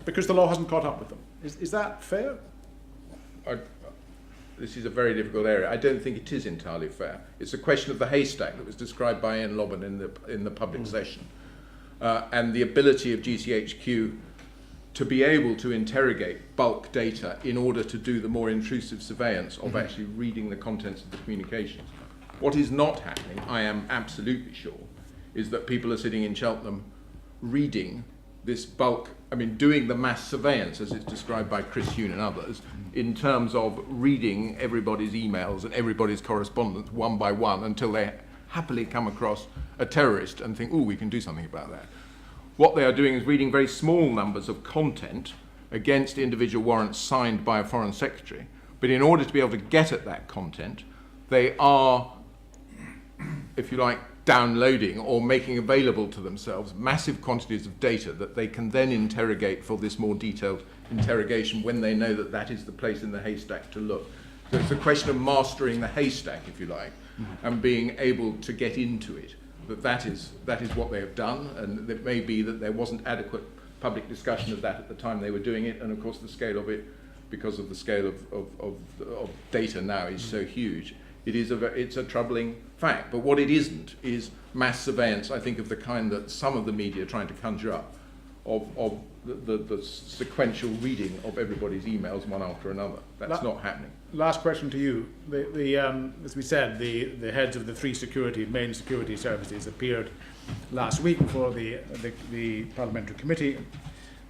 because the law hasn't caught up with them. Is that fair? This is a very difficult area. I don't think it is entirely fair. It's a question of the haystack that was described by Iain in the public session, and the ability of GCHQ to be able to interrogate bulk data in order to do the more intrusive surveillance of actually reading the contents of the communications. What is not happening, I am absolutely sure, is that people are sitting in Cheltenham reading this bulk, doing the mass surveillance as it's described by Chris Huhn and others, in terms of reading everybody's emails and everybody's correspondence one by one until they happily come across a terrorist and think, we can do something about that. What they are doing is reading very small numbers of content against individual warrants signed by a foreign secretary, but in order to be able to get at that content, they are, if you like, downloading or making available to themselves massive quantities of data that they can then interrogate for this more detailed interrogation when they know that that is the place in the haystack to look. So it's a question of mastering the haystack, if you like, and being able to get into it. That is what they have done, and it may be that there wasn't adequate public discussion of that at the time they were doing it, and of course the scale of it, because of the scale of data now, is so huge. It's a troubling fact, but what it isn't is mass surveillance, I think, of the kind that some of the media are trying to conjure up, of the sequential reading of everybody's emails one after another. That's not happening. Last question to you. As we said, the heads of the three main security services appeared last week before the Parliamentary Committee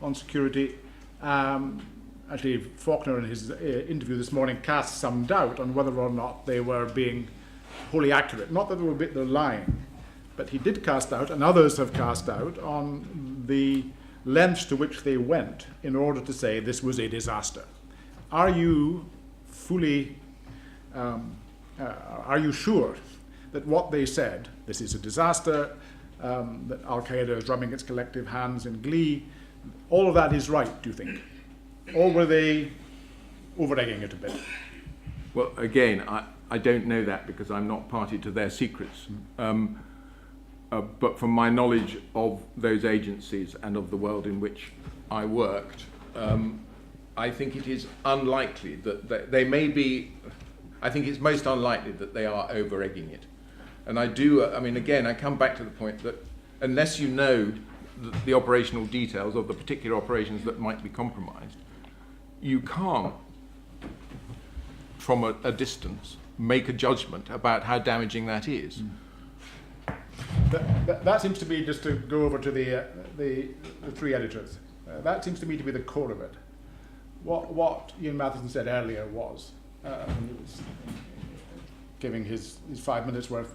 on Security. Actually, Faulkner in his interview this morning cast some doubt on whether or not they were being wholly accurate. Not that they're lying, but he did cast doubt, and others have cast doubt, on the lengths to which they went in order to say this was a disaster. Are you are you sure that what they said, this is a disaster, that Al-Qaeda is rubbing its collective hands in glee, all of that is right, do you think? Or were they over-egging it a bit? Well, again, I don't know that because I'm not party to their secrets. But from my knowledge of those agencies and of the world in which I worked, I think it is unlikely that they may be, I think it's most unlikely that they are over-egging it. And again, I come back to the point that unless you know the operational details of the particular operations that might be compromised, you can't, from a distance, make a judgment about how damaging that is. That seems to be, just to go over to the three editors, that seems to me to be the core of it. What Iain Mathewson said earlier was, when he was giving his 5 minutes worth,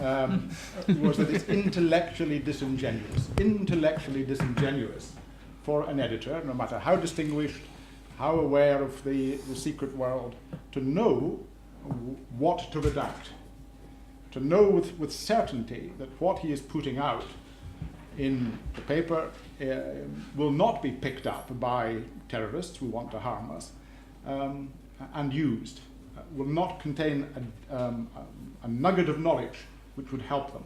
was that it's intellectually disingenuous for an editor, no matter how distinguished, how aware of the secret world, to know what to redact, to know with certainty that what he is putting out in the paper will not be picked up by terrorists who want to harm us and used, will not contain a nugget of knowledge which would help them.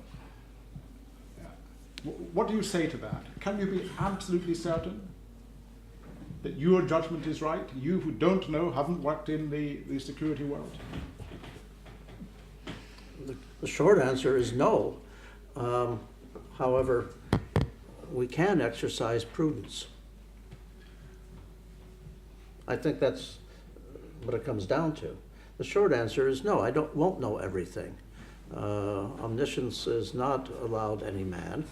What do you say to that? Can you be absolutely certain that your judgment is right, you who don't know, haven't worked in the security world? The short answer is no. However, we can exercise prudence. I think that's what it comes down to. The short answer is no, won't know everything. Omniscience is not allowed any man,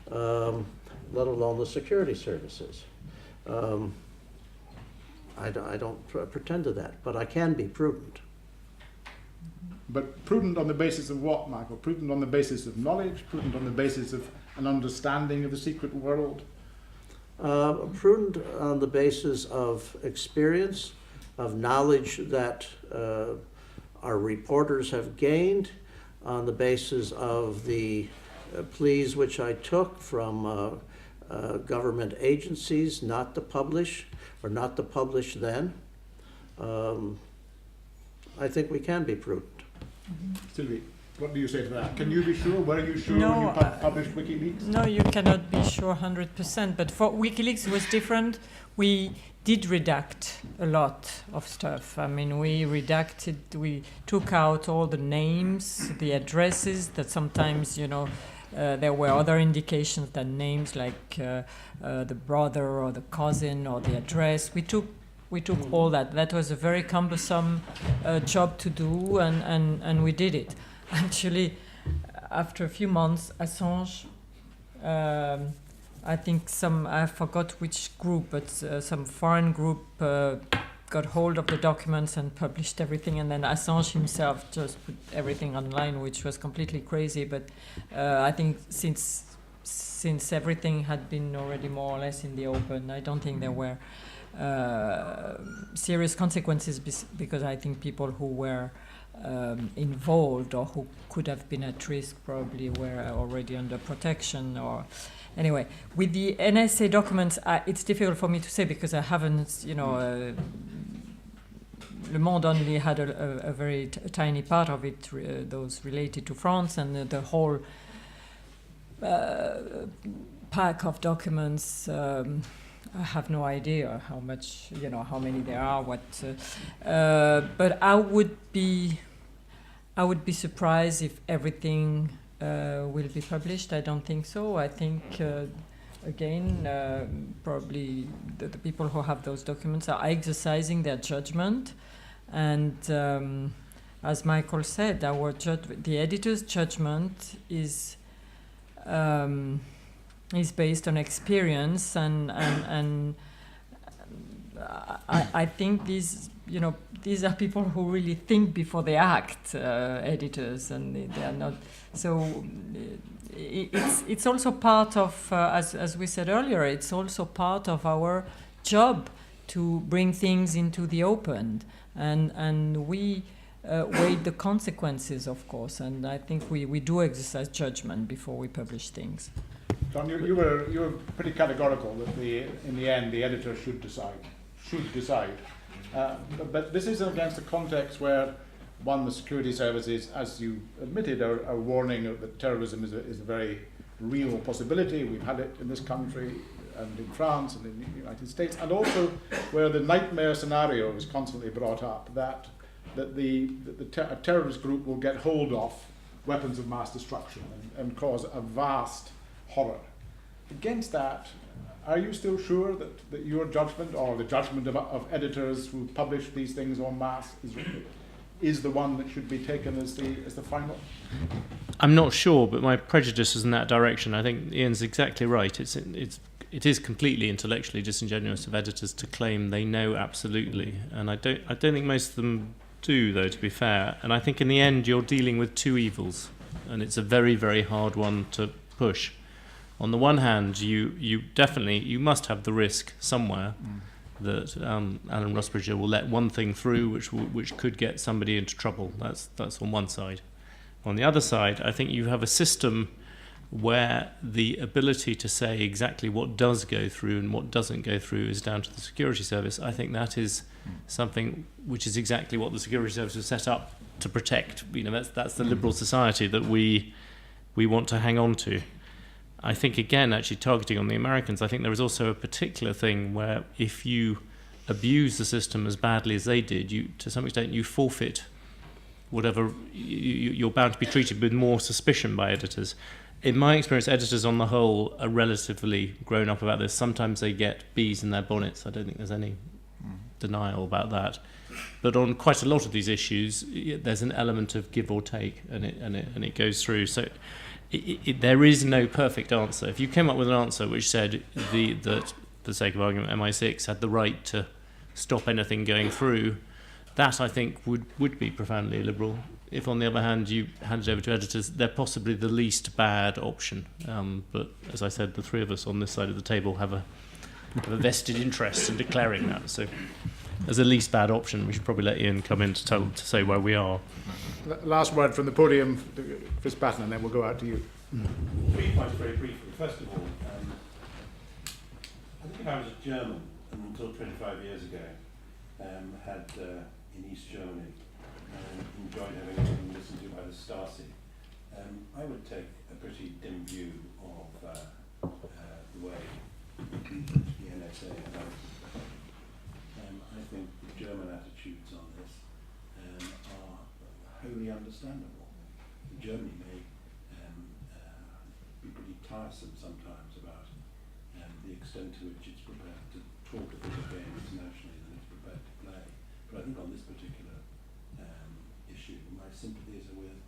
let alone the security services. I don't pretend to that, but I can be prudent. But prudent on the basis of what, Michael? Prudent on the basis of knowledge? Prudent on the basis of an understanding of the secret world? Prudent on the basis of experience, of knowledge that our reporters have gained, on the basis of the pleas which I took from government agencies not to publish, or not to publish then. I think we can be prudent. Sylvie, what do you say to that? Can you be sure? Were you sure No, when you published WikiLeaks? No, you cannot be sure 100%. But for WikiLeaks, it was different. We did redact a lot of stuff. I mean, we took out all the names, the addresses, that sometimes, there were other indications than names, like the brother or the cousin or the address. We took all that. That was a very cumbersome job to do, and we did it. Actually, after a few months, Assange, I think I forgot which group, but some foreign group got hold of the documents and published everything, and then Assange himself just put everything online, which was completely crazy. But I think since everything had been already more or less in the open, I don't think there were serious consequences, because I think people who were involved or who could have been at risk probably were already under protection. Or anyway, with the NSA documents, it's difficult for me to say because I haven't, Le Monde only had a very tiny part of it, those related to France, and the whole pack of documents. I have no idea how much, how many there are. But I would be surprised if everything will be published. I don't think so. I think again, probably the people who have those documents are exercising their judgment. And as Michael said, the editor's judgment is based on experience, and I think these are people who really think before they act, editors, and they are not. So it's also part of, as we said earlier, it's also part of our job to bring things into the open, and we weigh the consequences, of course, and I think we do exercise judgment before we publish things. John, you were pretty categorical that in the end the editor should decide. But this is against a context where, the security services, as you admitted, are warning that terrorism is a very real possibility. We've had it in this country and in France and in the United States, and also where the nightmare scenario is constantly brought up, that a terrorist group will get hold of weapons of mass destruction and cause a vast horror. Against that, are you still sure that your judgment, or the judgment of editors who publish these things en masse, is the one that should be taken as the final? I'm not sure, but my prejudice is in that direction. I think Ian's exactly right. It is completely intellectually disingenuous of editors to claim they know absolutely, and I don't think most of them do, though, to be fair. And I think in the end you're dealing with two evils, and it's a very, very hard one to push. On the one hand, you definitely must have the risk somewhere that Alan Rusbridger will let one thing through which could get somebody into trouble. That's on one side. On the other side, I think you have a system where the ability to say exactly what does go through and what doesn't go through is down to the security service. I think that is something which is exactly what the security service was set up to protect. That's the liberal society that we want to hang on to. I think, again, actually targeting on the Americans, I think there is also a particular thing where if you abuse the system as badly as they did, to some extent you forfeit whatever, you're bound to be treated with more suspicion by editors. In my experience, editors on the whole are relatively grown up about this. Sometimes they get bees in their bonnets. I don't think there's any denial about that. But on quite a lot of these issues, there's an element of give or take, and it goes through. So there is no perfect answer. If you came up with an answer which said that, for the sake of argument, MI6 had the right to stop anything going through, that I think would be profoundly illiberal. If, on the other hand, you hand it over to editors, they're possibly the least bad option. But as I said, the three of us on this side of the table have a vested interest in declaring that. So, as a least bad option, we should probably let Iain come in to say where we are. Last word from the podium, Fitzpatrick, and then we'll go out to you. 3 points very briefly. First of all, I think if I was a German, and until 25 years ago, had in East Germany, enjoyed having everything listened to by the Stasi, I would take a pretty dim view of the way the NSA I think the German attitudes on this are wholly understandable. Germany may be pretty tiresome sometimes about the extent to which it's prepared to talk a bigger game internationally than it's prepared to play. But I think on this particular issue, my sympathies are with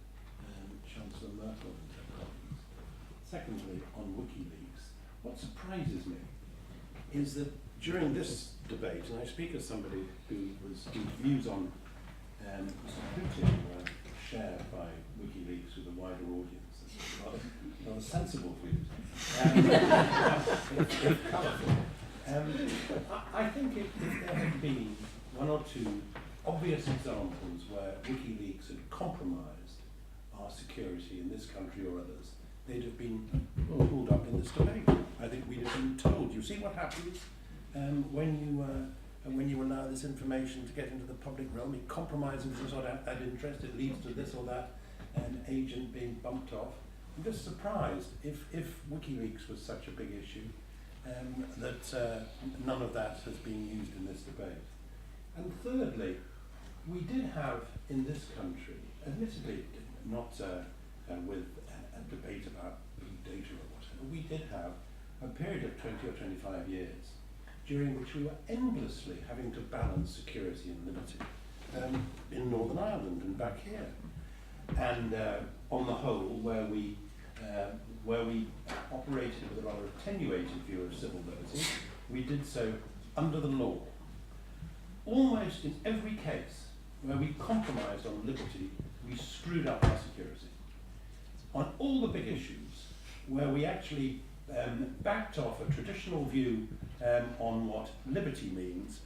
Chancellor Merkel and her colleagues. Secondly, on WikiLeaks, what surprises me is that during this debate, and I speak as somebody whose views on security were shared by WikiLeaks with a wider audience, rather sensible views, if colourful. I think if there had been one or two obvious examples where WikiLeaks had compromised our security in this country or others, they'd have been pulled up in this debate. I think we'd have been told, you see what happens when you allow this information to get into the public realm, it compromises this or that interest, it leads to this or that agent being bumped off. I'm just surprised if WikiLeaks was such a big issue that none of that has been used in this debate. And thirdly, we did have in this country, admittedly not with a debate about big data or whatever, we did have a period of 20 or 25 years during which we were endlessly having to balance security and liberty in Northern Ireland and back here. And on the whole, where we operated with a rather attenuated view of civil liberty, we did so under the law. Almost in every case where we compromised on liberty, we screwed up our security. On all the big issues, where we actually backed off a traditional view on what liberty means,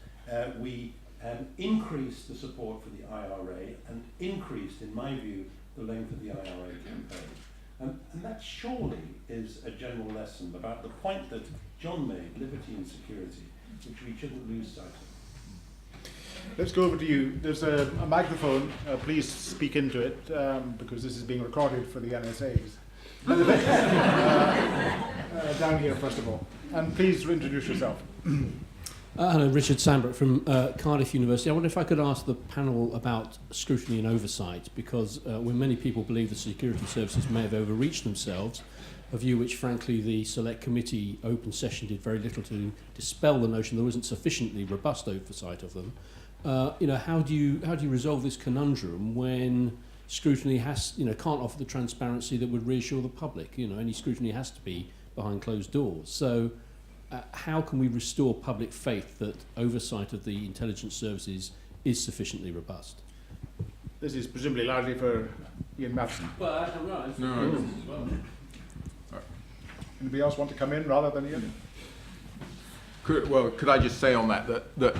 we increased the support for the IRA and increased, in my view, the length of the IRA campaign. And that surely is a general lesson about the point that John made, liberty and security, which we shouldn't lose sight of. Let's go over to you. There's a microphone. Please speak into it because this is being recorded for the NSAs. Down here, first of all. And please introduce yourself. Hello, Richard Sambrook from Cardiff University. I wonder if I could ask the panel about scrutiny and oversight, because when many people believe the security services may have overreached themselves, a view which, frankly, the Select Committee open session did very little to dispel the notion there wasn't sufficiently robust oversight of them. How do you resolve this conundrum when scrutiny can't offer the transparency that would reassure the public? Any scrutiny has to be behind closed doors. So how can we restore public faith that oversight of the intelligence services is sufficiently robust? This is presumably largely for Iain Mathewson. Well, I don't know. No. Anybody else want to come in rather than Iain? Could I just say on that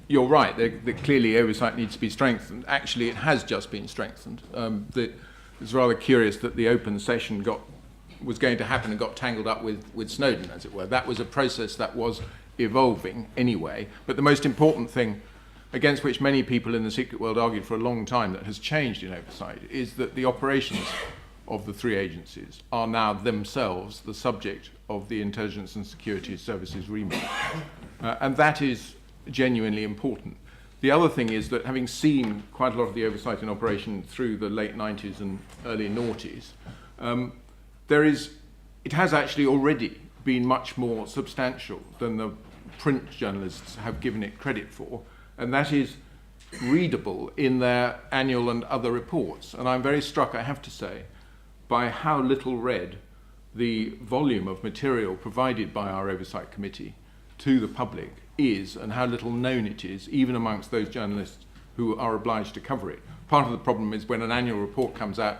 you're right, that clearly oversight needs to be strengthened. Actually, it has just been strengthened. It's rather curious that the open session was going to happen and got tangled up with Snowden, as it were. That was a process that was evolving anyway. But the most important thing, against which many people in the secret world argued for a long time, that has changed in oversight, is that the operations of the three agencies are now themselves the subject of the intelligence and security services remit. And that is genuinely important. The other thing is that, having seen quite a lot of the oversight in operation through the late 90s and early noughties, it has actually already been much more substantial than the print journalists have given it credit for, and that is readable in their annual and other reports. And I'm very struck, I have to say, by how little read the volume of material provided by our Oversight Committee to the public is, and how little known it is, even amongst those journalists who are obliged to cover it. Part of the problem is when an annual report comes out,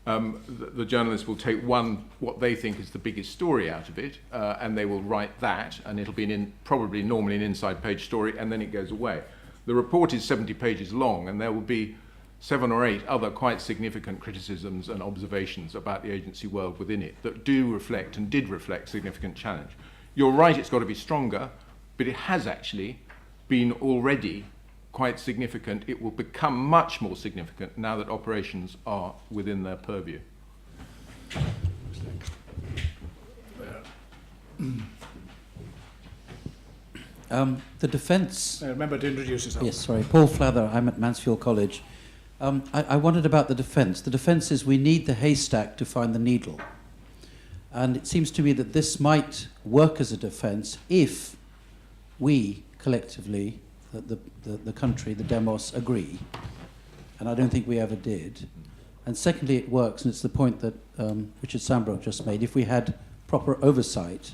the journalists will take what they think is the biggest story out of it, and they will write that, and it'll be probably normally an inside page story, and then it goes away. The report is 70 pages long, and there will be 7 or 8 other quite significant criticisms and observations about the agency world within it that do reflect and did reflect significant challenge. You're right, it's got to be stronger, but it has actually been already quite significant. It will become much more significant now that operations are within their purview. The defence... remember to introduce yourself. Yes, sorry. Paul Flather, I'm at Mansfield College. I wondered about the defence. The defence is we need the haystack to find the needle. And it seems to me that this might work as a defence if we collectively, the country, the demos, agree. And I don't think we ever did. And secondly, it works, and it's the point that Richard Sambrook just made, if we had proper oversight,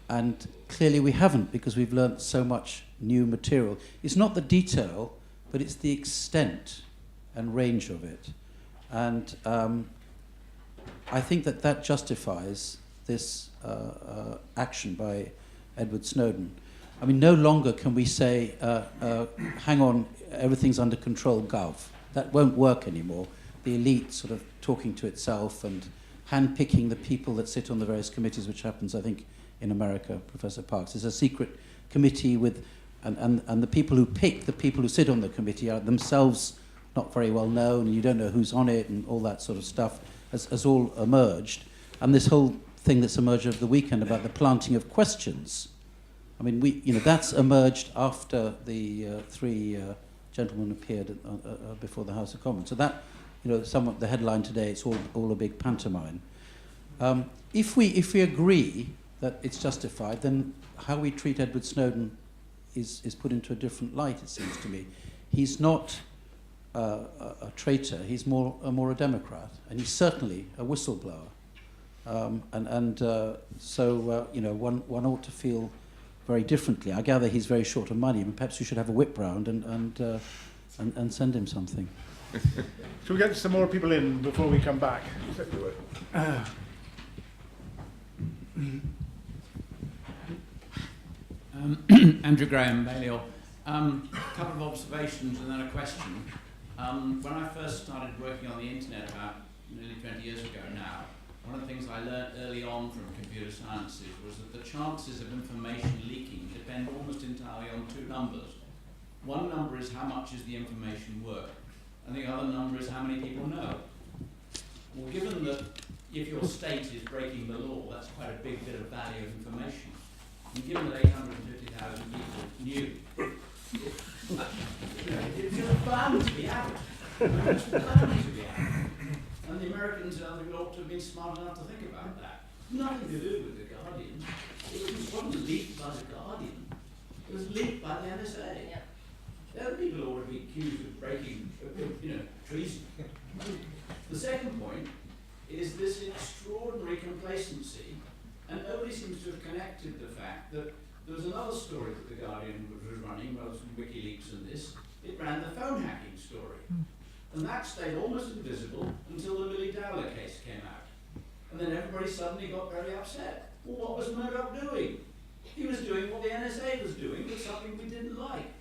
and clearly we haven't, because we've learnt so much new material. It's not the detail, but it's the extent and range of it. And I think that justifies this action by Edward Snowden. I mean, no longer can we say, hang on, everything's under control, gov. That won't work anymore. The elite sort of talking to itself and handpicking the people that sit on the various committees, which happens, I think, in America, Professor Parks. There's a secret committee with, and the people who pick the people who sit on the committee are themselves not very well known, and you don't know who's on it, and all that sort of stuff has all emerged. And this whole thing that's emerged over the weekend about the planting of questions. I mean, that's emerged after the 3 gentlemen appeared before the House of Commons. So that, somewhat the headline today, it's all a big pantomime. If we agree that it's justified, then how we treat Edward Snowden is put into a different light, it seems to me. He's not a traitor, he's more a Democrat, and he's certainly a whistleblower. So you know, one ought to feel very differently. I gather he's very short of money, and perhaps we should have a whip round and send him something. Shall we get some more people in before we come back? Andrew Graham, Balliol. A couple of observations and then a question. When I first started working on the internet about nearly 20 years ago now, one of the things I learned early on from computer sciences was that the chances of information leaking depend almost entirely on two numbers. One number is how much is the information worth, and the other number is how many people know. Well, given that if your state is breaking the law, that's quite a big bit of value of information. And given that 850,000 people knew, it's just bound to be out. It's bound to be out. And the Americans ought to have been smart enough to think about that. Nothing to do with the Guardian. It wasn't leaked by the Guardian. It was leaked by the NSA. Yeah. The other people ought to be accused of breaking, treason. The second point is this extraordinary complacency, and nobody seems to have connected the fact that there was another story that the Guardian was running, rather than WikiLeaks and this. It ran the phone hacking story. And that stayed almost invisible until the Millie Dowler case came out. And then everybody suddenly got very upset. Well, what was Murdoch doing? He was doing what the NSA was doing, but something we didn't like.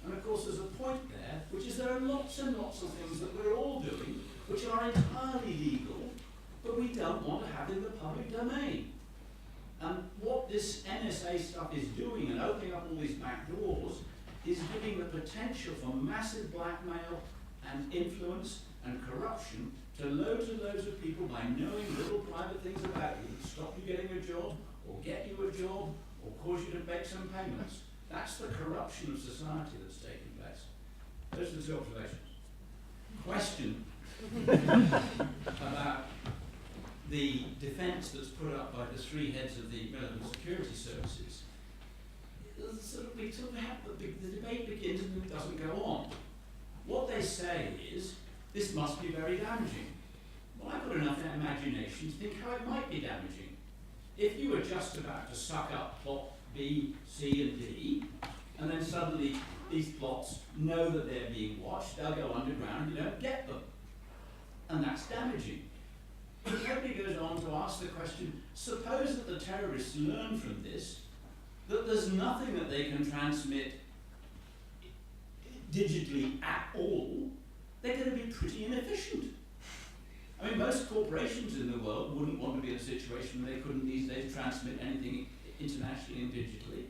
And of course there's a point there, which is there are lots and lots of things that we're all doing which are entirely legal, but we don't want to have in the public domain. And what this NSA stuff is doing and opening up all these back doors is giving the potential for massive blackmail and influence and corruption to loads and loads of people by knowing little private things about you that stop you getting a job, or get you a job, or cause you to make some payments. That's the corruption of society that's taking place. Those are the two observations. Question about the defence that's put up by the three heads of the relevant security services. The debate begins and it doesn't go on. What they say is, this must be very damaging. Well, I've got enough imagination to think how it might be damaging. If you were just about to suck up plot B, C, and D, and then suddenly these plots know that they're being watched, they'll go underground, you don't get them. And that's damaging. But nobody goes on to ask the question, suppose that the terrorists learn from this that there's nothing that they can transmit digitally at all, they're going to be pretty inefficient. I mean, most corporations in the world wouldn't want to be in a situation where they couldn't these days transmit anything internationally and digitally.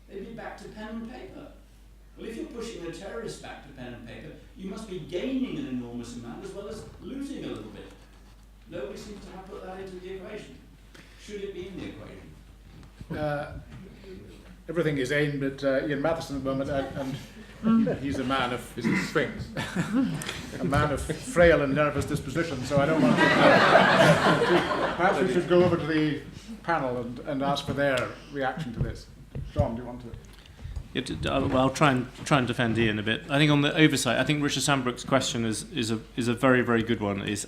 They'd be back to pen and paper. Well, if you're pushing the terrorists back to pen and paper, you must be gaining an enormous amount as well as losing a little bit. Nobody seems to have put that into the equation. Should it be in the equation? Everything is aimed at Iain Mathewson at the moment, and he's a man of Sphinx. a man of frail and nervous disposition, so I don't want to. Perhaps we should go over to the panel and ask for their reaction to this. John, do you want to? Well, I'll try and defend Iain a bit. I think on the oversight, I think Richard Sandbrook's question is a very, very good one. Is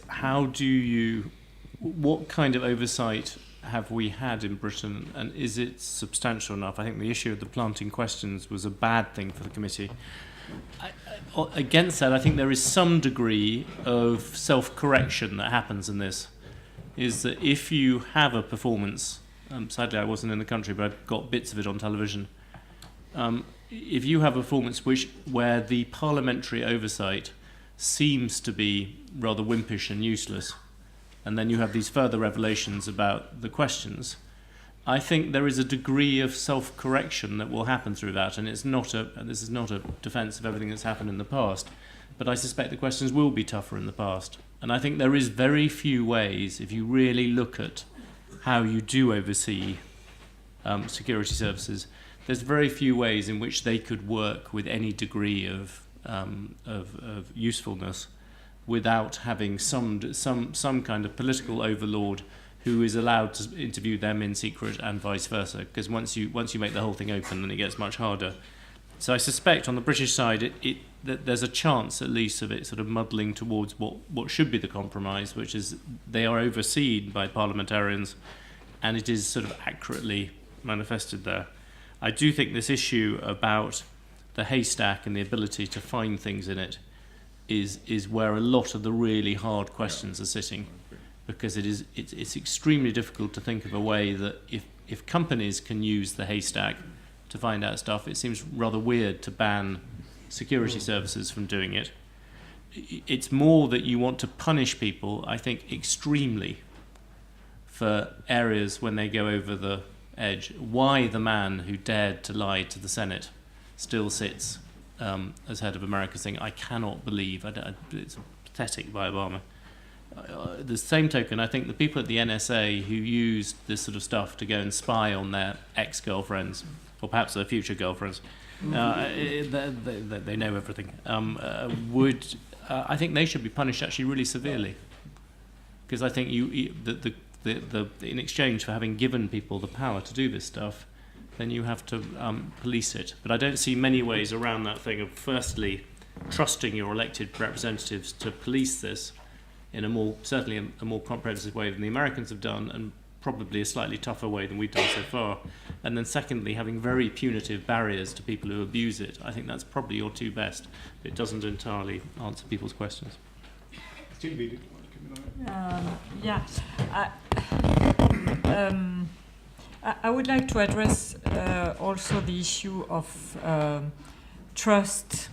what kind of oversight have we had in Britain, and is it substantial enough? I think the issue of the planting questions was a bad thing for the committee. Against that, I think there is some degree of self-correction that happens in this. Is that if you have a performance, sadly I wasn't in the country, but I've got bits of it on television. If you have a performance where the parliamentary oversight seems to be rather wimpish and useless, and then you have these further revelations about the questions, I think there is a degree of self-correction that will happen through that, and this is not a defence of everything that's happened in the past, but I suspect the questions will be tougher in the past. And I think there is very few ways, if you really look at how you do oversee security services, there's very few ways in which they could work with any degree of usefulness without having some kind of political overlord who is allowed to interview them in secret and vice versa, because once you make the whole thing open, then it gets much harder. So I suspect on the British side that there's a chance at least of it sort of muddling towards what should be the compromise, which is they are overseen by parliamentarians and it is sort of accurately manifested there. I do think this issue about the haystack and the ability to find things in it is where a lot of the really hard questions are sitting, because it's extremely difficult to think of a way that if companies can use the haystack to find out stuff, it seems rather weird to ban security services from doing it. It's more that you want to punish people, I think, extremely for areas when they go over the edge. Why the man who dared to lie to the Senate still sits as head of America's thing, I cannot believe. It's pathetic by Obama. The same token, I think the people at the NSA who used this sort of stuff to go and spy on their ex-girlfriends, or perhaps their future girlfriends, they know everything, I think they should be punished actually really severely. Because I think in exchange for having given people the power to do this stuff, then you have to police it. But I don't see many ways around that thing of firstly trusting your elected representatives to police this in certainly a more comprehensive way than the Americans have done, and probably a slightly tougher way than we've done so far. And then secondly, having very punitive barriers to people who abuse it. I think that's probably your two best. It doesn't entirely answer people's questions. Sylvie, Yeah. I would like to address also the issue of trust.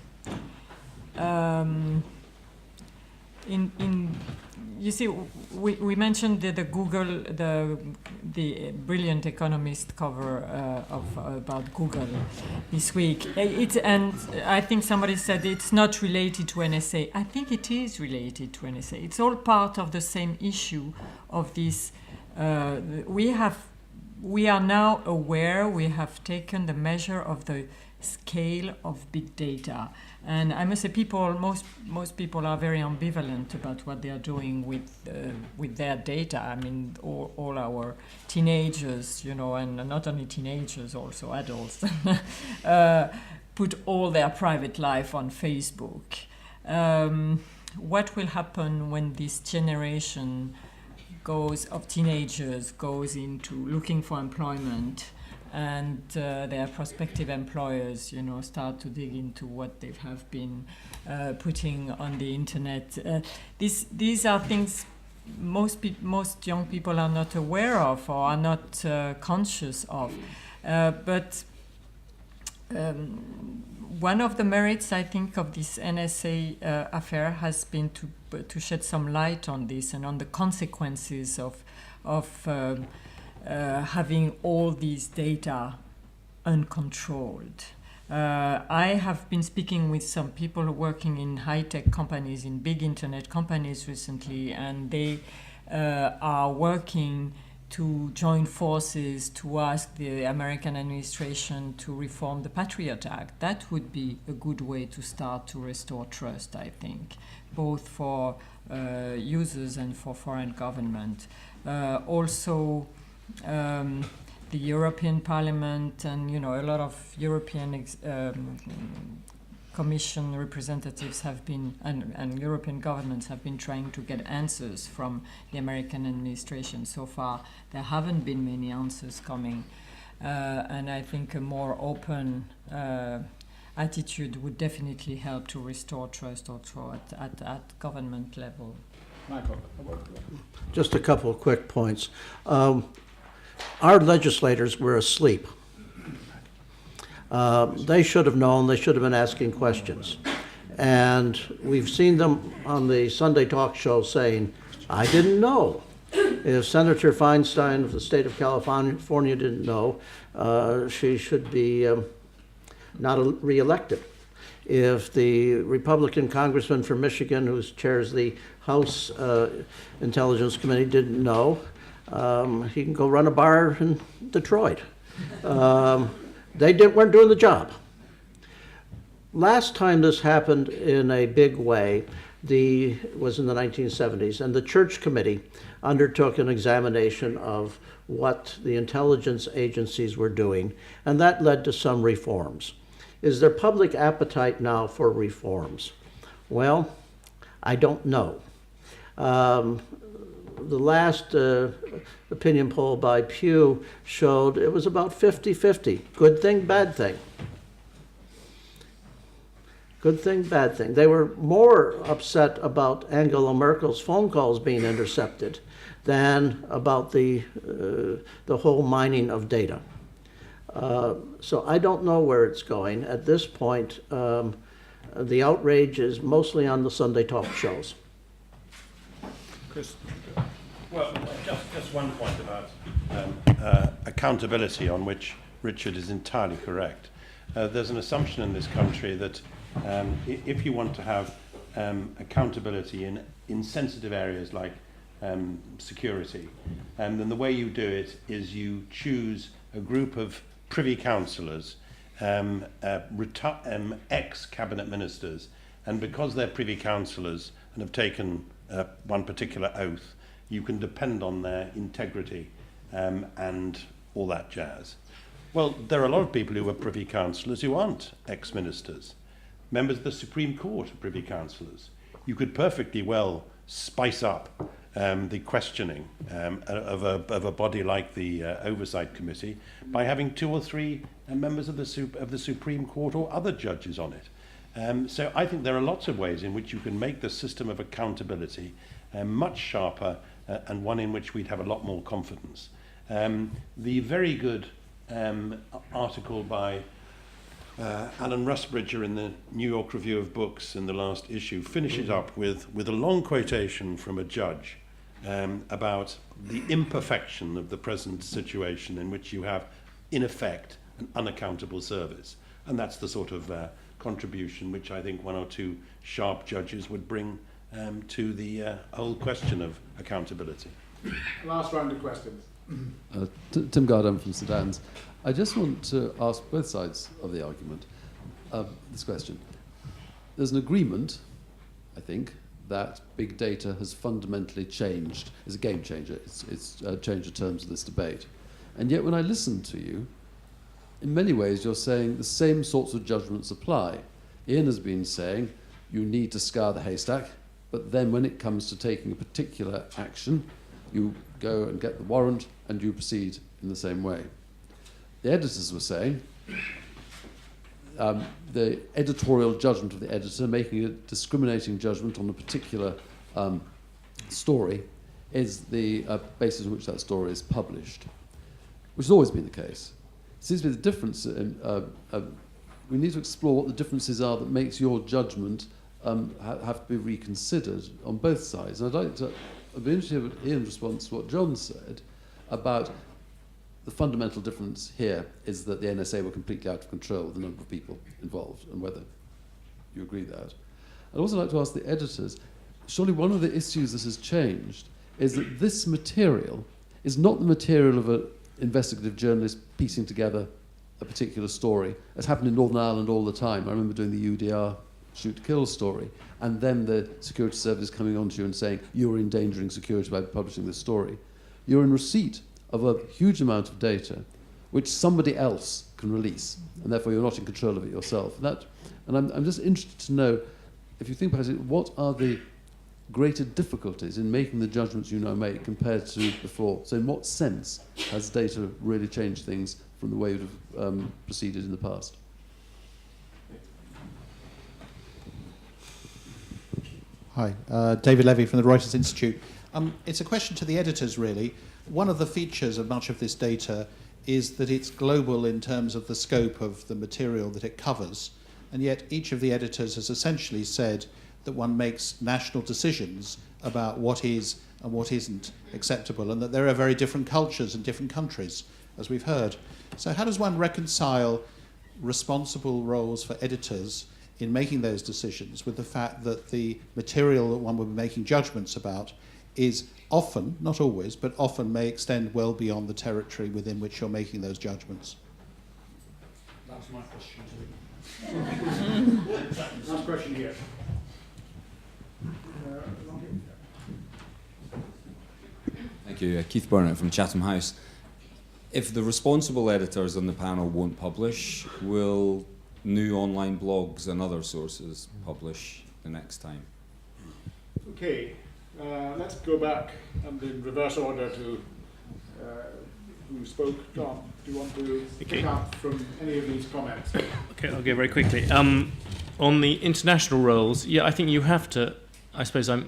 You see, we mentioned the Google, the brilliant Economist cover about Google this week. And I think somebody said it's not related to NSA. I think it is related to NSA. It's all part of the same issue of this. We are now aware. We have taken the measure of the scale of big data. And I must say, most people are very ambivalent about what they are doing with their data. I mean, all our teenagers, and not only teenagers, also adults, put all their private life on Facebook. What will happen when this generation of teenagers goes into looking for employment? And their prospective employers, start to dig into what they have been putting on the internet. These are things most young people are not aware of or are not conscious of. But one of the merits, I think, of this NSA affair has been to shed some light on this and on the consequences of having all these data uncontrolled. I have been speaking with some people working in high-tech companies, in big internet companies recently, and they are working to join forces to ask the American administration to reform the Patriot Act. That would be a good way to start to restore trust, I think, both for users and for foreign government. Also, the European Parliament and a lot of European Commission representatives have been and European governments have been trying to get answers from the American administration. So far, there haven't been many answers coming, and I think a more open attitude would definitely help to restore trust also at government level. Michael. Just a couple of quick points. Our legislators were asleep. They should have known. They should have been asking questions. And we've seen them on the Sunday talk show saying, I didn't know. If Senator Feinstein of the state of California didn't know, she should be not reelected. If the Republican congressman from Michigan, who chairs the House Intelligence Committee, didn't know, he can go run a bar in Detroit. They weren't doing the job. Last time this happened in a big way, was in the 1970s, and the Church Committee undertook an examination of what the intelligence agencies were doing, and that led to some reforms. Is there public appetite now for reforms? Well, I don't know. The last opinion poll by Pew showed it was about 50-50. Good thing, bad thing. Good thing, bad thing. They were more upset about Angela Merkel's phone calls being intercepted than about the whole mining of data. So I don't know where it's going. At this point, the outrage is mostly on the Sunday talk shows. Chris? Well, just one point about accountability, on which Richard is entirely correct. There's an assumption in this country that if you want to have accountability in sensitive areas like security, then the way you do it is you choose a group of privy councillors, ex-cabinet ministers, and because they're privy councillors and have taken one particular oath, you can depend on their integrity and all that jazz. Well, there are a lot of people who are privy councillors who aren't ex-ministers. Members of the Supreme Court are privy councillors. You could perfectly well spice up the questioning of a body like the Oversight Committee by having 2 or 3 members of the Supreme Court or other judges on it. So I think there are lots of ways in which you can make the system of accountability much sharper and one in which we'd have a lot more confidence. The very good article by Alan Rusbridger in the New York Review of Books in the last issue finishes up with a long quotation from a judge about the imperfection of the present situation in which you have, in effect, an unaccountable service. And that's the sort of contribution which I think 1 or 2 sharp judges would bring to the whole question of accountability. Last round of questions. Tim Gardam from Sedans. I just want to ask both sides of the argument this question. There's an agreement, I think, that big data has fundamentally changed, is a game changer. It's changed the terms of this debate. And yet when I listen to you, in many ways you're saying the same sorts of judgments apply. Iain has been saying you need to scour the haystack, but then when it comes to taking a particular action, you go and get the warrant and you proceed in the same way. The editors were saying the editorial judgment of the editor, making a discriminating judgment on a particular story, is the basis on which that story is published, which has always been the case. It seems to be the difference. We need to explore what the differences are that makes your judgment have to be reconsidered on both sides. And I'd be interested in Iain's response to what John said about the fundamental difference here is that the NSA were completely out of control with the number of people involved, and whether you agree with that. I'd also like to ask the editors, surely one of the issues that has changed is that this material is not the material of an investigative journalist piecing together a particular story, as happened in Northern Ireland all the time. I remember doing the UDR shoot-to-kill story, and then the security service coming on to you and saying, you're endangering security by publishing this story. You're in receipt of a huge amount of data which somebody else can release, and therefore you're not in control of it yourself. And I'm just interested to know, if you think about it, what are the greater difficulties in making the judgments you now make compared to before? So in what sense has data really changed things from the way it would have proceeded in the past? Hi, David Levy from the Reuters Institute. It's a question to the editors, really. One of the features of much of this data is that it's global in terms of the scope of the material that it covers, and yet each of the editors has essentially said that one makes national decisions about what is and what isn't acceptable, and that there are very different cultures in different countries, as we've heard. So how does one reconcile responsible roles for editors in making those decisions with the fact that the material that one will be making judgments about is often, not always, but often may extend well beyond the territory within which you're making those judgments? That's my question too. Last question here. Thank you. Keith Burnett from Chatham House. If the responsible editors on the panel won't publish, will new online blogs and other sources publish the next time? Okay, let's go back and in reverse order to who spoke. John, do you want to pick up from any of these comments? Okay, I'll go very quickly. On the international roles, yeah, I think you have to. I suppose the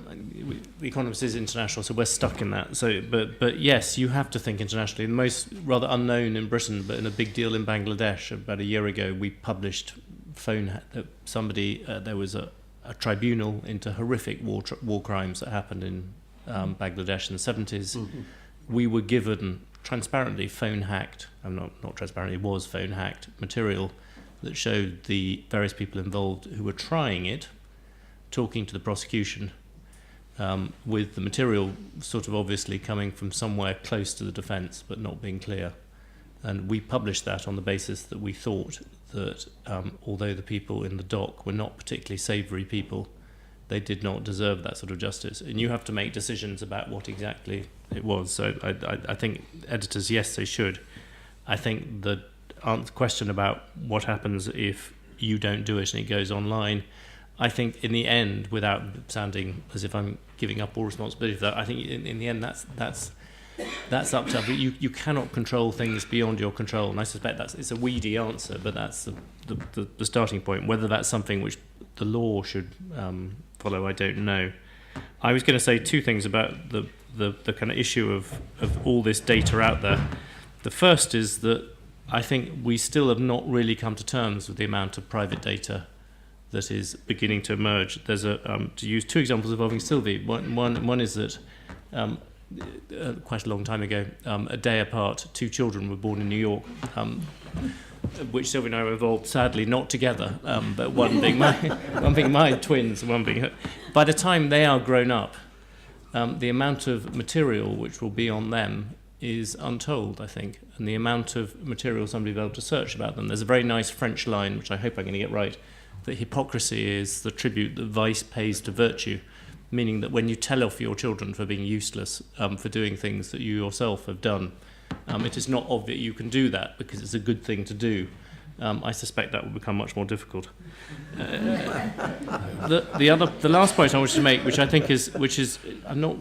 Economist is international, so we're stuck in that. So, but yes, you have to think internationally. The most rather unknown in Britain, but in a big deal in Bangladesh. About a year ago, we published there was a tribunal into horrific war crimes that happened in Bangladesh in the 70s. Mm-hmm. We were given transparently phone-hacked, not transparently, it was phone-hacked material that showed the various people involved who were trying it, talking to the prosecution, with the material sort of obviously coming from somewhere close to the defence but not being clear. And we published that on the basis that we thought that although the people in the dock were not particularly savoury people, they did not deserve that sort of justice. And you have to make decisions about what exactly it was. So I think editors, yes, they should. I think the question about what happens if you don't do it and it goes online, I think in the end, without sounding as if I'm giving up all responsibility for that, I think in the end that's up to you. You cannot control things beyond your control, and I suspect it's a weedy answer, but that's the starting point. Whether that's something which the law should follow, I don't know. I was going to say two things about the kind of issue of all this data out there. The first is that I think we still have not really come to terms with the amount of private data that is beginning to emerge. There's to use two examples involving Sylvie. One is that quite a long time ago, a day apart, two children were born in New York, which Sylvie and I were involved, sadly not together, but one being my twins, one being her. By the time they are grown up, the amount of material which will be on them is untold, I think, and the amount of material somebody will be able to search about them. There's a very nice French line, which I hope I'm going to get right, that hypocrisy is the tribute that vice pays to virtue, meaning that when you tell off your children for being useless, for doing things that you yourself have done, it is not obvious you can do that because it's a good thing to do. I suspect that will become much more difficult. The last point I wanted to make, which is I'm not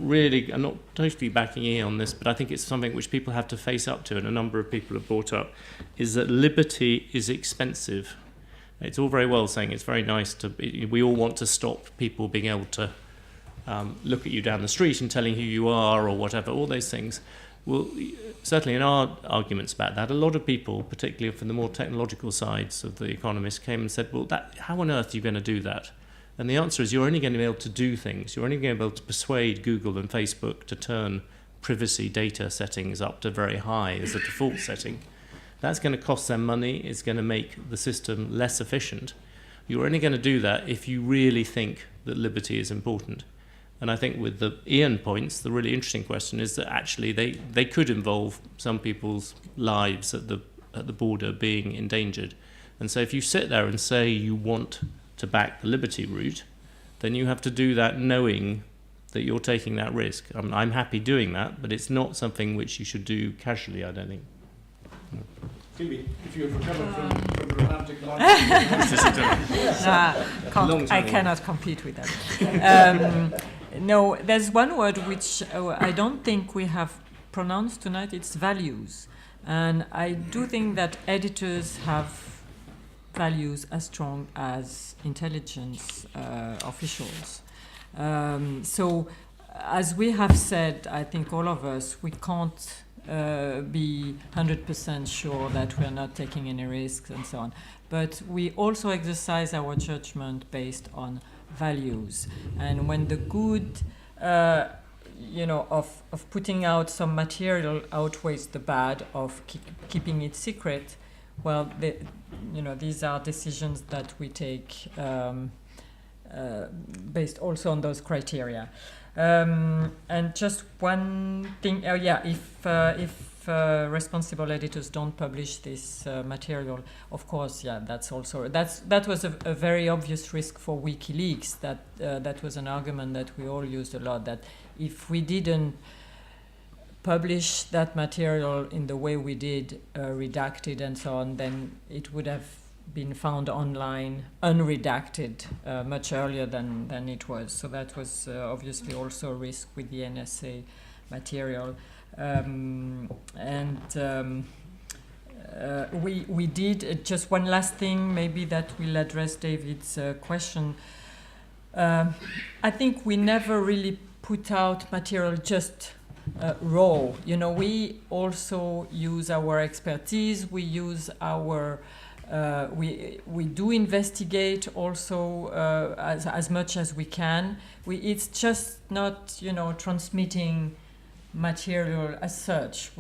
totally backing Iain on this, but I think it's something which people have to face up to, and a number of people have brought up, is that liberty is expensive. It's all very well saying it's very nice we all want to stop people being able to look at you down the street and telling who you are or whatever, all those things. Well, certainly in our arguments about that, a lot of people, particularly from the more technological sides of the Economist, came and said, well, how on earth are you going to do that? And the answer is you're only going to be able to do things. You're only going to be able to persuade Google and Facebook to turn privacy data settings up to very high as a default setting. That's going to cost them money. It's going to make the system less efficient. You're only going to do that if you really think that liberty is important. And I think with the Iain points, the really interesting question is that actually they could involve some people's lives at the border being endangered. And so if you sit there and say you want to back the liberty route, then you have to do that knowing that you're taking that risk. I'm happy doing that, but it's not something which you should do casually, I don't think. Sylvie, if you have recovered from the romantic life. I cannot compete with that. No, there's one word which I don't think we have pronounced tonight. It's values. And I do think that editors have values as strong as intelligence officials. So, as we have said, I think all of us, we can't be 100% sure that we're not taking any risks and so on. But we also exercise our judgment based on values. And when the good, of putting out some material outweighs the bad of keeping it secret, well, these are decisions that we take based also on those criteria. And just one thing, if responsible editors don't publish this material, of course, that was a very obvious risk for WikiLeaks. That was an argument that we all used a lot. That if we didn't publish that material in the way we did, redacted and so on, then it would have been found online unredacted much earlier than it was. So that was obviously also a risk with the NSA material. We did, just one last thing, maybe that will address David's question. I think we never really put out material just raw. You know, we also use our expertise, we use our we do investigate also as much as we can. It's just not, you know, transmitting material as such.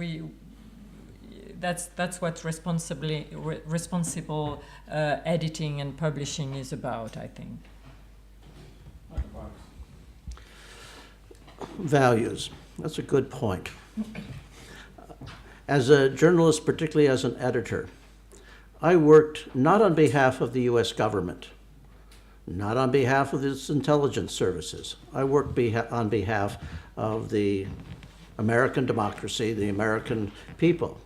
That's what responsible editing and publishing is about, I think. Values. That's a good point. As a journalist, particularly as an editor, I worked not on behalf of the US government, not on behalf of its intelligence services. I worked on behalf of the American democracy, the American people,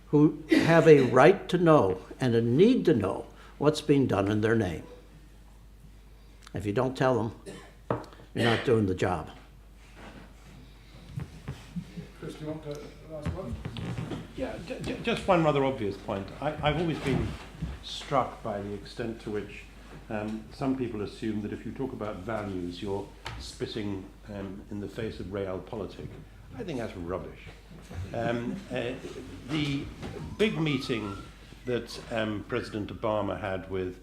who have a right to know and a need to know what's being done in their name. If you don't tell them, you're not doing the job. Chris, do you want to last one? Yeah, just one rather obvious point. I've always been struck by the extent to which some people assume that if you talk about values, you're spitting in the face of realpolitik. I think that's rubbish. The big meeting that President Obama had with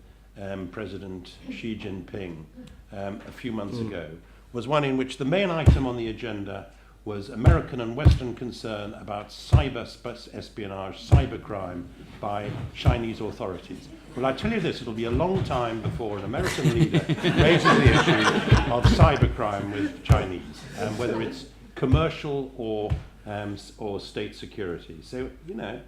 President Xi Jinping a few months ago was one in which the main item on the agenda was American and Western concern about cyber espionage, cybercrime by Chinese authorities. Well, I tell you this, it'll be a long time before an American leader raises the issue of cybercrime with Chinese, whether it's commercial or state security. So, you know,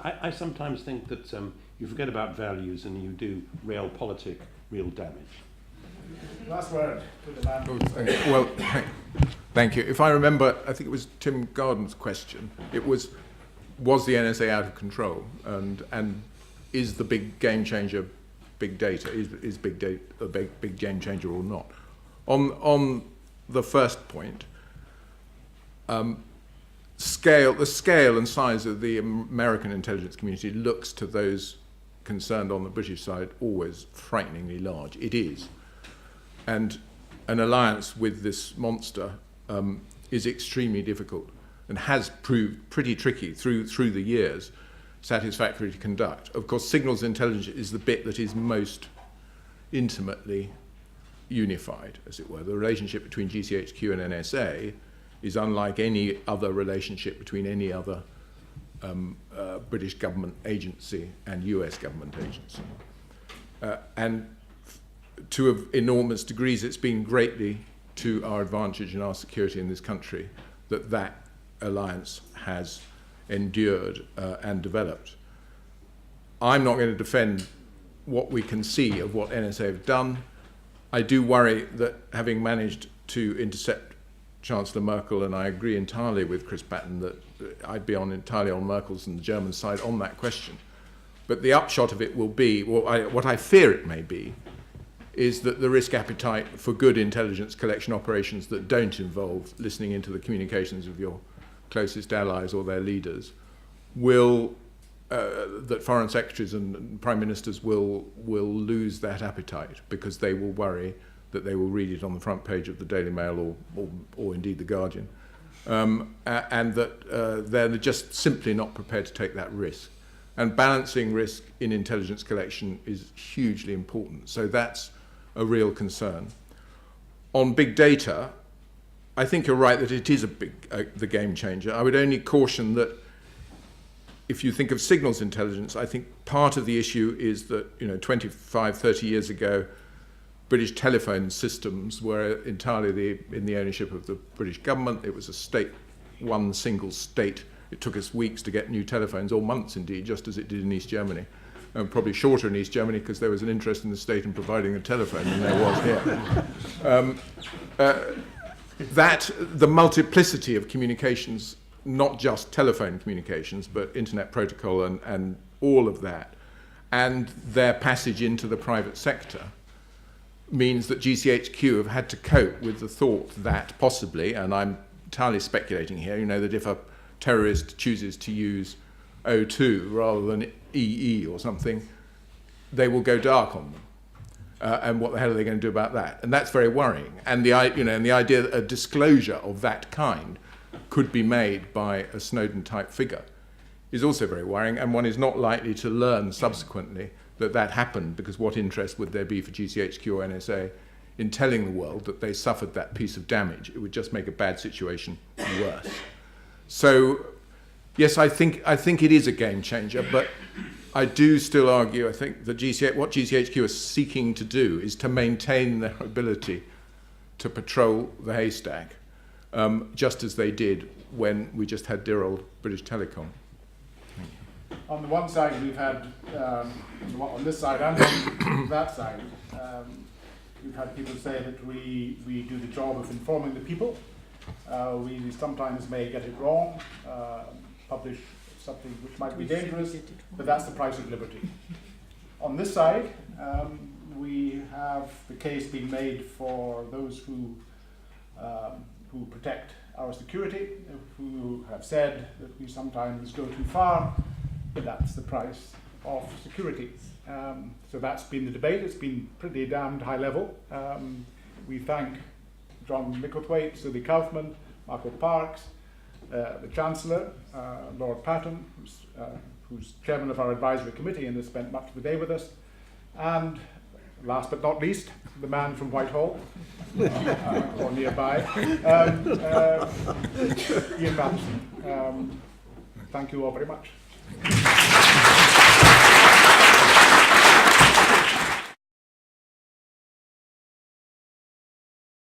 I sometimes think that you forget about values and you do realpolitik, real damage. Last word to the man. Well, thank you. If I remember, I think it was Tim Garden's question. It was the NSA out of control? And is the big game changer big data? Is big data a big game changer or not? On the first point, the scale and size of the American intelligence community looks to those concerned on the British side always frighteningly large. It is. And an alliance with this monster is extremely difficult and has proved pretty tricky through the years, satisfactory to conduct. Of course, signals intelligence is the bit that is most intimately unified, as it were. The relationship between GCHQ and NSA is unlike any other relationship between any other British government agency and US government agency. And to enormous degrees, it's been greatly to our advantage and our security in this country that alliance has endured and developed. I'm not going to defend what we can see of what NSA have done. I do worry that having managed to intercept Chancellor Merkel, and I agree entirely with Chris Patton that I'd be entirely on Merkel's and the German side on that question. But the upshot of it will be, what I fear it may be, is that the risk appetite for good intelligence collection operations that don't involve listening into the communications of your closest allies or their leaders will, that foreign secretaries and prime ministers will lose that appetite because they will worry that they will read it on the front page of the Daily Mail or indeed the Guardian, and that they're just simply not prepared to take that risk. And balancing risk in intelligence collection is hugely important. So that's a real concern. On big data, I think you're right that it is the game changer. I would only caution that if you think of signals intelligence, I think part of the issue is that 25, 30 years ago, British telephone systems were entirely in the ownership of the British government. It was a state, one single state. It took us weeks to get new telephones, or months indeed, just as it did in East Germany. Probably shorter in East Germany because there was an interest in the state in providing a telephone than there was here. that the multiplicity of communications, not just telephone communications, but internet protocol and all of that, and their passage into the private sector, means that GCHQ have had to cope with the thought that possibly, and I'm entirely speculating here, you know, that if a terrorist chooses to use O2 rather than EE or something, they will go dark on them. And what the hell are they going to do about that? And that's very worrying. And the idea that a disclosure of that kind could be made by a Snowden-type figure is also very worrying, and one is not likely to learn subsequently that that happened, because what interest would there be for GCHQ or NSA in telling the world that they suffered that piece of damage? It would just make a bad situation worse. So, yes, I think it is a game changer, but I do still argue, I think, that what GCHQ are seeking to do is to maintain their ability to patrol the haystack, just as they did when we just had dear old British Telecom. On the one side, we've had, on this side and on that side, we've had people say that we do the job of informing the people. We sometimes may get it wrong, publish something which might be dangerous, but that's the price of liberty. On this side, we have the case being made for those who protect our security, who have said that we sometimes go too far, but that's the price of security. So that's been the debate. It's been pretty damned high level. We thank John Micklethwait, Sylvie Kauffmann, Marco Parks, the Chancellor, Lord Patton, who's chairman of our advisory committee and has spent much of the day with us, and last but not least, the man from Whitehall, or nearby, Iain. Thank you all very much.